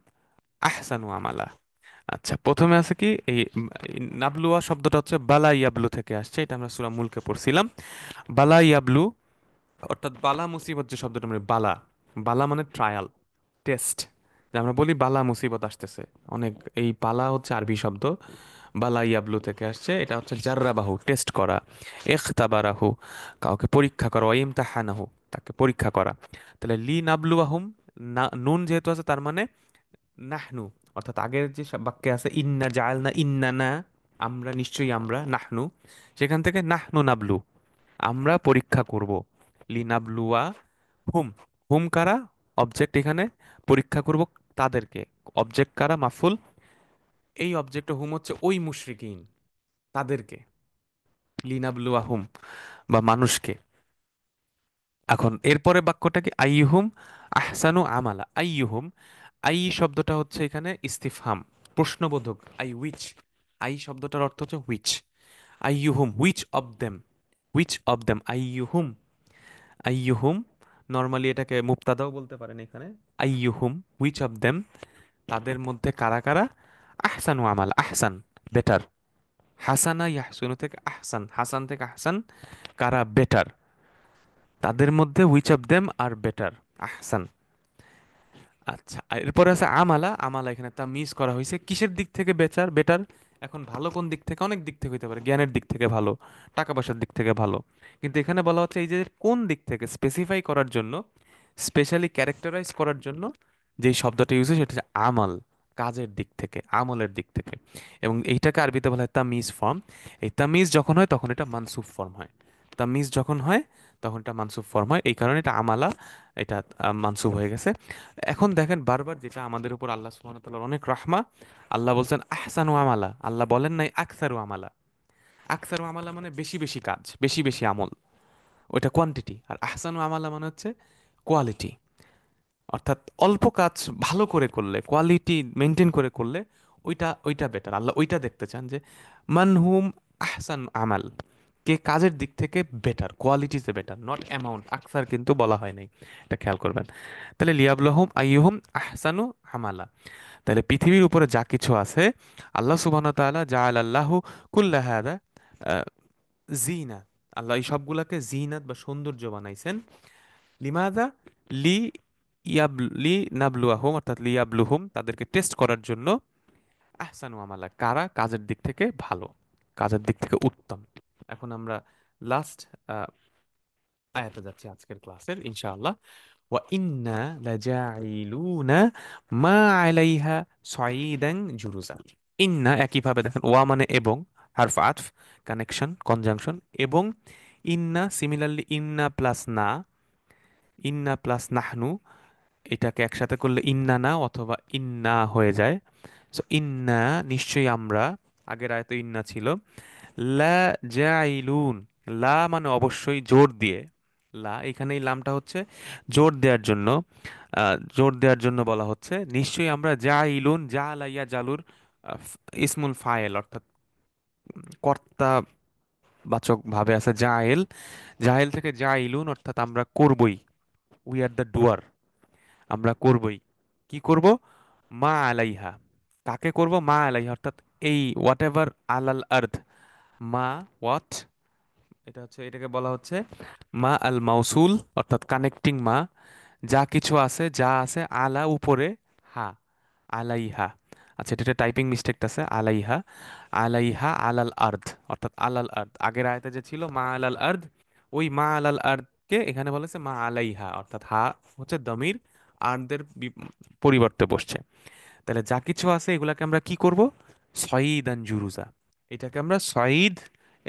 আহসানু আমালা। আচ্ছা, প্রথমে আছে কি এই নাবলুয়া শব্দটা হচ্ছে বালা ইয়াবলু থেকে আসছে, এটা আমরা সূরা মুলকে পড়ছিলাম। বালা ইয়াবলু অর্থাৎ বালা মুসিবত, যে শব্দটা মানে বালা, বালা মানে ট্রায়াল, টেস্ট। যে আমরা বলি বালা মুসিবত আসতেছে অনেক, এই বালা হচ্ছে আরবি শব্দ, বালা ইয়াবলু থেকে আসছে। এটা হচ্ছে জাররাবাহু, টেস্ট করা, ইখতাবারাহু কাউকে পরীক্ষা করা, ওয়াইমতাহানাহু তাকে পরীক্ষা করা। তাহলে লি নাবলুয়াহুম, না নুন যেহেতু আছে তার মানে নাহনু, অর্থাৎ আগের যে বাক্যে আছে ইন্না জাআলনা, ইন্না না, আমরা নিশ্চয়ই আমরা, নাহনু, সেখান থেকে নাহনু নাবলু, আমরা পরীক্ষা করব। লিনাবলুয়া হুম, হুম কারা, অবজেক্ট এখানে, পরীক্ষা করব তাদেরকে, অবজেক্ট কারা, মাফুল, এই অবজেক্ট হুম হচ্ছে ওই মুশরিকিন, তাদেরকে, লিনাবলুয়া হুম বা মানুষকে। এখন এরপরে বাক্যটা কি, আইয়ুহুম আহসানু আমালা, আইয়ুহুম, আই শব্দটা হচ্ছে এখানে ইস্তিফহাম, প্রশ্নবোধক, আই উইচ, আই শব্দটার অর্থ হচ্ছে হুইচ, আইয়ুহুম which of them, which of them আইয়ুহুম, আইয়ুহুম, নর্মালি এটাকে মুবতাদাও বলতে পারেন এখানে, আইয়ুহুম হুইচ অফ দেম, তাদের মধ্যে কারা কারা, আহসানু আমাল, আহসান বেটার, হাসানা ইয়াহসুনু থেকে আহসান, হাসান থেকে আহসান, কারা বেটার, তাদের মধ্যে which of them are better, Ahsan. আচ্ছা, আর এরপরে আছে আমালা, আমালা এখানে তামিজ করা হয়েছে কিসের দিক থেকে বেটার, বেটার, এখন ভালো কোন দিক থেকে, অনেক দিক থেকে হইতে পারে, জ্ঞানের দিক থেকে ভালো, টাকা পয়সার দিক থেকে ভালো, কিন্তু এখানে বলা হচ্ছে এই যে কোন দিক থেকে স্পেসিফাই করার জন্য, স্পেশালি ক্যারেক্টারাইজ করার জন্য যেই শব্দটা ইউজ হয় সেটা হচ্ছে আমাল, কাজের দিক থেকে, আমলের দিক থেকে। এবং এইটাকে আরবিতে বলা হয় তামিজ ফর্ম। এই তামিজ যখন হয় তখন এটা মানসুব ফর্ম হয়, তামিজ যখন হয় তখন এটা মানসুব ফর্ম হয়, এই কারণে এটা আমালা, এটা মানসুব হয়ে গেছে। এখন দেখেন বারবার যেটা আমাদের উপর আল্লাহ সুবহানাহু ওয়া তাআলার অনেক রাহমা, আল্লাহ বলছেন আহসানু আমালা, আল্লাহ বলেন নাই আকসারু আমালা। আকসারু আমালা মানে বেশি বেশি কাজ, বেশি বেশি আমল, ওইটা কোয়ান্টিটি, আর আহসানু আমালা মানে হচ্ছে কোয়ালিটি, অর্থাৎ অল্প কাজ ভালো করে করলে, কোয়ালিটি মেনটেন করে করলে, ওইটা ওইটা বেটার, আল্লাহ ওইটা দেখতে চান যে মানহুম আহসান আমাল, কে কাজের দিক থেকে বেটার, কোয়ালিটিতে বেটার, নট অ্যামাউন্ট, আকসার কিন্তু বলা হয় নাই, এটা খেয়াল করবেন। তাহলে লিয়াবলুহুম আইয়ুহুম আহসানু আমালা, তাহলে পৃথিবীর উপরে যা কিছু আছে আল্লাহ সুবহানাহু ওয়া তাআলা জাআলাল্লাহু কুল্লা হাদা জিনা, আল্লাহ এই সবগুলাকে জিনাত বা সৌন্দর্য বানাইছেন। লিমাদা, লি লি নাবলুয়াহুম অর্থাৎ লিয়াবলুহুম তাদেরকে টেস্ট করার জন্য, আহসানু আমালা কারা কাজের দিক থেকে ভালো, কাজের দিক থেকে উত্তম। এখন আমরা লাস্ট আয়াতে যাচ্ছি আজকের ক্লাসের ইনশাআল্লাহ। ওয়া ইন্না লাজাইলুনা মা আলাইহা সাইদান জুরুজা। ইন্না একইভাবে দেখেন, ওয়া মানে এবং, হারফ আতফ, কানেকশন, কনজাংশন, এবং ইন্না সিমিলারলি ইন্না প্লাস না, ইন্না প্লাস নাহনু, এটাকে একসাথে করলে ইন্না না অথবা ইন্না হয়ে যায়। সো ইন্না নিশ্চয়ই আমরা, আগের আয়তে ইন্না ছিল, লা জাইলুন, লা মানে অবশ্যই জোর দিয়ে, লা এখানে এই লামটা হচ্ছে জোর দেওয়ার জন্য, জোর দেওয়ার জন্য বলা হচ্ছে নিশ্চয়ই আমরা জাইলুন, জা আলাইয়া জালুর ইসমুল ফায়েল অর্থাৎ কর্তা বাচক ভাবে আছে জাইল, জাইল থেকে জাইলুন অর্থাৎ আমরা করবই, উই আর দ্য ডুয়ার, আমরা করবই, কি করব, মা আলাইহা, কাকে করব, মা আলাইহা অর্থাৎ এই হোয়াট এভার আলাল আর্থ, মা হোয়াট, এটা হচ্ছে, এটাকে বলা হচ্ছে মা আল মাউসুল অর্থাৎ কানেক্টিং মা, যা কিছু আছে, যা আছে, আলা উপরে, হা আলাইহা। আচ্ছা, এটা টাইপিং মিস্টেক আছে, আলাইহা, আলাইহা আলাল আর্দ অর্থাৎ আলাল আর্দ, আগের আয়াতে যে ছিল মা আলাল আর্দ, ওই মা আলাল আর্দকে এখানে বলেছে মা আলাইহা, অর্থাৎ হা হচ্ছে দমির, আর্দের পরিবর্তে বসছে। তাহলে যা কিছু আছে এগুলাকে আমরা কি করব, সঈদ আন জুরুজা, এটাকে আমরা সঈদ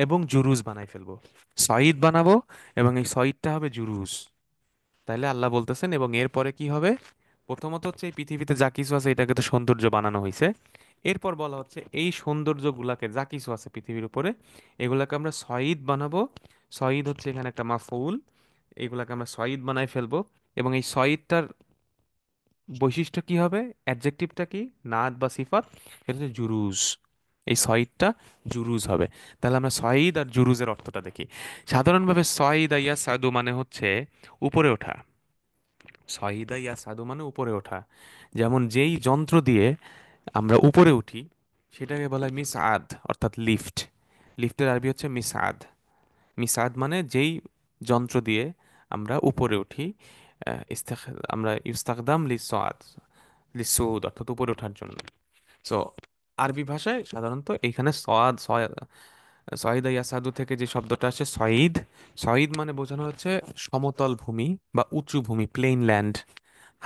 এবং জুরুজ বানাই ফেলবো, সঈদ বানাবো এবং এই সঈদটা হবে জুরুজ। তাইলে আল্লাহ বলতেছেন এবং এরপরে কি হবে, প্রথমত হচ্ছে এই পৃথিবীতে যা কিছু আছে এটাকে তো সৌন্দর্য বানানো হয়েছে, এরপর বলা হচ্ছে এই সৌন্দর্যগুলাকে যা কিছু আছে পৃথিবীর উপরে এগুলাকে আমরা সয়িদ বানাবো। সয়িদ হচ্ছে এখানে একটা মাফউল। এগুলাকে আমরা সয়িদ বানাই ফেলবো। এবং এই সয়িদটার বৈশিষ্ট্য কি হবে, অ্যাডজেক্টিভটা কি, নাত বা সিফাত, এটা হচ্ছে জুরুজ। এই সয়িদটা জুরুজ হবে। তাহলে আমরা সয়িদ আর জুরুজের অর্থটা দেখি। সাধারণভাবে সয়িদ আইয়া সাদু মানে হচ্ছে উপরে ওঠা। সয়িদা ইয়া সাদু মানে উপরে ওঠা। যেমন যেই যন্ত্র দিয়ে আমরা উপরে উঠি সেটাকে বলা হয় মিস আদ, অর্থাৎ লিফট। লিফটের আরবি হচ্ছে মিস আদ। মিস আদ মানে যেই যন্ত্র দিয়ে আমরা উপরে উঠি। আমরা ইস্তাকদাম লিসআদ, লিসউদ অর্থাৎ উপরে ওঠার জন্য। সো আরবি ভাষায় সাধারণত এইখানে সয়িদ ইয়াসাদু থেকে যে শব্দটা আসে সয়িদ, সয়িদ মানে বোঝানো হচ্ছে সমতল ভূমি বা উঁচু ভূমি, প্লেইন ল্যান্ড,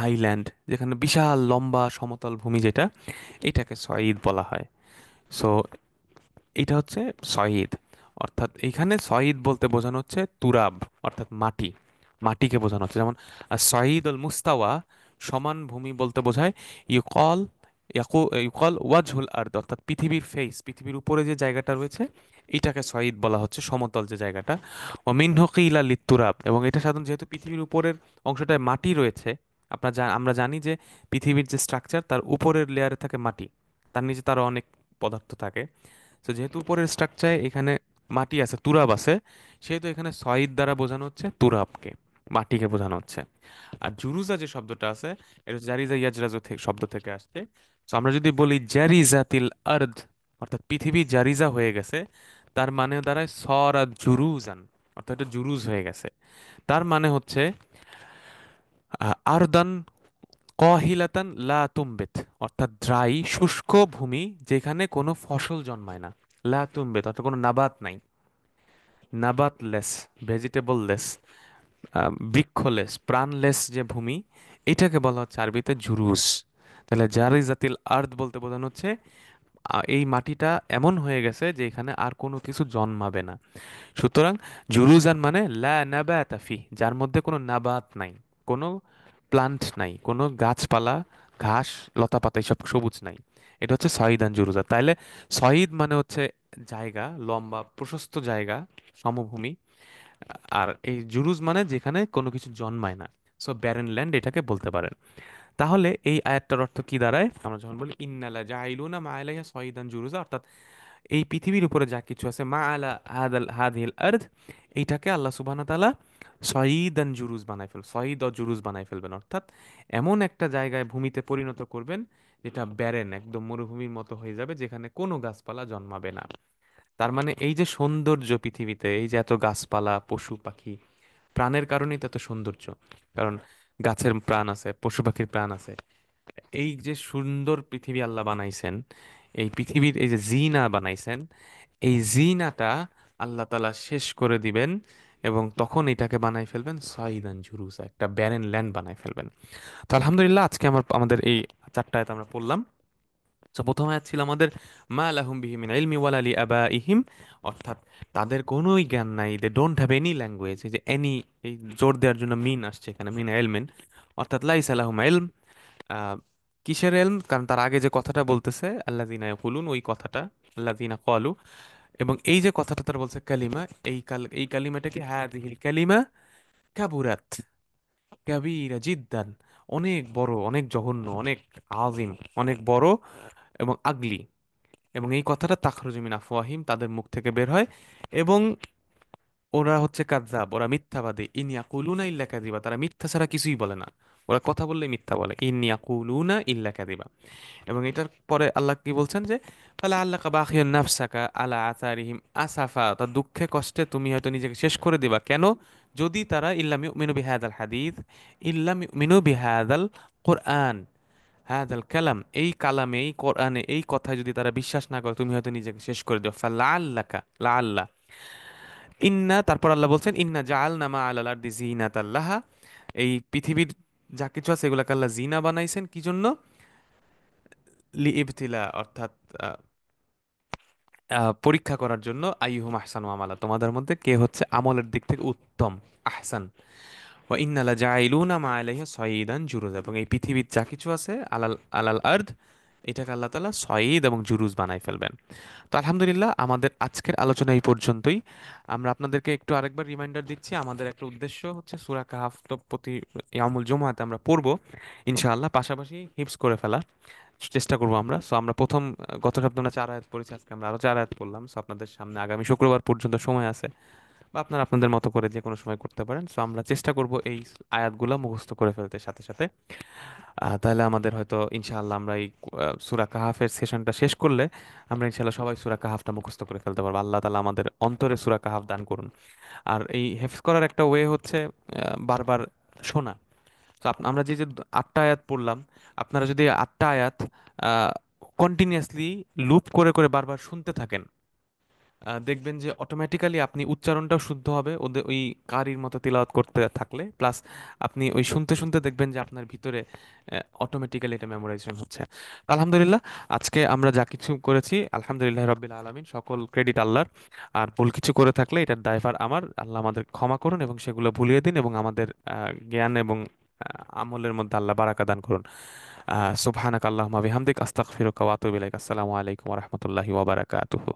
হাইল্যান্ড, যেখানে বিশাল লম্বা সমতল ভূমি যেটা, এটাকে সয়িদ বলা হয়। সো এটা হচ্ছে সয়িদ। অর্থাৎ এইখানে সয়িদ বলতে বোঝানো হচ্ছে তুরাব, অর্থাৎ মাটি। মাটিকে বোঝানো হচ্ছে। যেমন সয়িদ আল মুস্তাওয়া, সমান ভূমি বলতে বোঝায় ইউকল, ইউকল ওয়াজহুল আর্দ, অর্থাৎ পৃথিবীর ফেস, পৃথিবীর উপরে যে জায়গাটা রয়েছে এটাকে সয়িদ বলা হচ্ছে, সমতল যে জায়গাটা। ও মিনহু কিলা লিত্তুরাব, এবং এটা সাধারণ যেহেতু পৃথিবীর উপরের অংশটায় মাটি রয়েছে। আমরা জানি যে পৃথিবীর যে স্ট্রাকচার তার উপরের লেয়ারে থাকে মাটি, তার নিচে তারও অনেক পদার্থ থাকে। তো যেহেতু উপরের স্ট্রাকচারে এখানে মাটি আছে, তুরাব আছে, সেহেতু এখানে সয়িদ দ্বারা বোঝানো হচ্ছে তুরাবকে, মাটিকে বোঝানো হচ্ছে। আর জুরুজা যে শব্দটা আছে এটা হচ্ছে জারিজা ইয়াজরাজু থেকে শব্দ থেকে আসছে। তো আমরা যদি বলি জারিজাতিল আরদ, অর্থাৎ পৃথিবী জারিজা হয়ে গেছে, তার মানে দাঁড়ায় সরা জুরুজান, অর্থাৎ এটা জুরুজ হয়ে গেছে। তার মানে হচ্ছে আরদান কহিলাতান লা তুমবেত, অর্থাৎ ড্রাই শুষ্ক ভূমি যেখানে কোনো ফসল জন্মায় না। লা তুমবেত অর্থাৎ কোনো নাবাত নাই, নাবাতলেস, ভেজিটেবললেস, বৃক্ষলেস, প্রাণলেস যে ভূমি, এটাকে বলা হচ্ছে আরবিতে জুরুস। তাহলে জারিজাতিল আর্দ বলতে বোঝানো হচ্ছে এই মাটিটা এমন হয়ে গেছে যে এখানে আর কোনো কিছু জন্মাবে না। সুতরাং জুরুজান মানে লা নাবাতা ফি, যার মধ্যে কোনো নাবাত নাই, কোনো প্লান্ট নাই, কোনো গাছপালা, ঘাস, লতাপাতা এসব সবুজ নাই। এটা হচ্ছে সয়িদান জুরুজা। তাইলে সয়িদ মানে হচ্ছে জায়গা, লম্বা প্রশস্ত জায়গা, সমভূমি। আর এই জুরুজ মানে যেখানে কোনো কিছু জন্মায় না। সো ব্যারেন ল্যান্ড এটাকে বলতে পারেন। তাহলে এই আয়াতটার অর্থ কি দাঁড়ায়, আমরা যখন বলি ইন্নালা জাইলুনা মা আলাইহা সয়িদান জুরুজা, অর্থাৎ এই পৃথিবীর উপরে যা কিছু আছে মা আলা হাদিল আরদ, এইটাকে আল্লাহ সুবহানাহু ওয়া তাআলা সয়িদান জুরুজ বানাই ফেলবেন, সয়িদ ও জুরুজ বানাই ফেলবেন, অর্থাৎ এমন একটা জায়গায় ভূমিতে পরিণত করবেন যেটা ব্যারেন, একদম মরুভূমির মতো হয়ে যাবে, যেখানে কোনো গাছপালা জন্মাবে না। তার মানে এই যে সৌন্দর্য পৃথিবীতে, এই যে এত গাছপালা, পশু পাখি, প্রাণের কারণেই তো এত সৌন্দর্য। কারণ গাছের প্রাণ আছে, পশু পাখির প্রাণ আছে। এই যে সুন্দর পৃথিবী আল্লাহ বানাইছেন, এই পৃথিবীর এই যে জিনা বানাইছেন, এই জিনাটা আল্লাহ তাআলা শেষ করে দিবেন এবং তখন এটাকে বানাই ফেলবেন সয়িদান জুরুজা, একটা ব্যারেন ল্যান্ড বানাই ফেলবেন। তো আলহামদুলিল্লাহ আজকে আমাদের এই চারটা আয়াত আমরা পড়লাম। তো প্রথম আয়াত ছিল আমাদের মা লাহুম বিহি মিন ইলমি ওয়ালা লি আবাইহিম, অর্থাৎ তাদের কোনোই জ্ঞান নাই, they don't have any language. এই যে এনি, এই জোর দেওয়ার জন্য মিন আসছে এখানে, মিন ইলমিন, অর্থাৎ লাইসা লাহুম ইলম। আহ, কিসের এলম, কারণ তার আগে যে কথাটা বলতেছে আল্লাযিনা ইয়াকুলুন, ওই কথাটা আল্লাযিনা ক্বালু, এবং এই যে কথাটা তারা বলছে কালিমা, এই কালিমাটা কি, হাযিহিল কালিমা কাবুরাত কাবীরা জিদ্দান, অনেক বড়, অনেক জঘন্য, অনেক আযিম, অনেক বড় এবং আগলি। এবং এই কথাটা তাখরুজু মিন আফওয়াহিম, তাদের মুখ থেকে বের হয়। এবং ওরা হচ্ছে কাযযাব, ওরা মিথ্যাবাদী। ইন ইয়াকুলুনা ইল্লা কাযিবা, তারা মিথ্যা ছাড়া কিছুই বলে না। ওরা কথা বললে মিথ্যা বলে। ইন ইয়াকুলুনা ইল্লা কাযিবা। এবং এটার পরে আল্লাহ কি বলছেন যে ফালা আল্লাকা বাখিয়ুন নাফসাকা আলা আসারিহিম আসাফা, তার দুঃখে কষ্টে তুমি হয়তো নিজেকে শেষ করে দিবা। কেন? যদি তারা ইল্লাম ইউমিনু বিহাদাল হাদিস, ইল্লাম ইউমিনু বিহাদাল কোরআন, হাদাল কালাম, এই কালামে, এই কোরআনে, এই কথায় যদি তারা বিশ্বাস না করে তুমি হয়তো নিজেকে শেষ করে দিও। ফালা আল্লাকা লা আল্লাহ ইন্না, তারপর আল্লাহ বলছেন ইন্না জাআলনা মা আলাল আরদি জিনাতাল্লাহা, এই পৃথিবীর যা কিছু আছে এগুলাকে আল্লাহ জিনা বানাইছেন কি জন্য? লি ইবতিলা, অর্থাৎ আহ, পরীক্ষা করার জন্য। আইয়ুহুম আহসানু আমালা, তোমাদের মধ্যে কে হচ্ছে আমলের দিক থেকে উত্তম, আহসান। ওয়া ইন্না লা জাইলুনা মা আলাইহা সয়িদান জুরুজা, এবং এই পৃথিবীর যা কিছু আছে আলাল আলাল আরদ, এটাকে আল্লাহ তাআলা সয়ীদ এবং জুরুজ বানাই ফেলবেন। তো আলহামদুলিল্লাহ, আমাদের আজকের আলোচনা এই পর্যন্তই। আমরা আপনাদেরকে একটু আরেকবার রিমাইন্ডার দিচ্ছি, আমাদের একটা উদ্দেশ্য হচ্ছে সূরা কাহাফ তো প্রতি ইয়ামুল জুমআতে আমরা পড়বো ইনশাআল্লাহ, পাশাপাশি হিফজ করে ফেলা চেষ্টা করবো আমরা। সো আমরা প্রথম গত সপ্তাহে আমরা 4 আয়াত পড়েছি, আজকে আমরা আরো 4 আয়াত পড়লাম। সো আপনাদের সামনে আগামী শুক্রবার পর্যন্ত সময় আছে, বা আপনারা আপনাদের মতো করে যে কোনো সময় করতে পারেন। সো আমরা চেষ্টা করব এই আয়াতগুলো মুখস্থ করে ফেলতে সাথে সাথে। তাহলে আমাদের হয়তো ইনশাআল্লাহ আমরা এই সূরা কাহাফের সেশনটা শেষ করলে আমরা ইনশাআল্লাহ সবাই সূরা কাহাফটা মুখস্থ করে ফেলতে পারবো। আল্লাহ তাআলা আমাদের অন্তরে সূরা কাহাফ দান করুন। আর এই হেফজ করার একটা ওয়ে হচ্ছে বারবার শোনা। তো আমরা যে যে 8টা আয়াত পড়লাম, আপনারা যদি 8টা আয়াত কন্টিনিউয়াসলি লুপ করে করে বারবার শুনতে থাকেন, দেখবেন যে অটোমেটিক্যালি আপনি উচ্চারণটাও শুদ্ধ হবে ওদের ওই কারির মতো তিলাওয়াত করতে থাকলে, প্লাস আপনি ওই শুনতে শুনতে দেখবেন যে আপনার ভিতরে অটোমেটিক্যালি এটা মেমোরাইজেশন হচ্ছে। আলহামদুলিল্লাহ, আজকে আমরা যা কিছু করেছি আলহামদুলিল্লাহ রাব্বিল আলামিন, সকল ক্রেডিট আল্লাহর। আর ভুল কিছু করে থাকলে এটার দায়ভার আমার। আল্লাহ আমাদের ক্ষমা করুন এবং সেগুলো ভুলিয়ে দিন, এবং আমাদের জ্ঞান এবং আমলের মধ্যে আল্লাহ বারাকা দান করুন। সুবহানাক আল্লাহুম্মা বিহামদিক আস্তাগফিরুকা ওয়া আতুবু ইলাইক। আসসালামু আলাইকুম ওয়া রাহমাতুল্লাহি ওয়া বারাকাতুহু।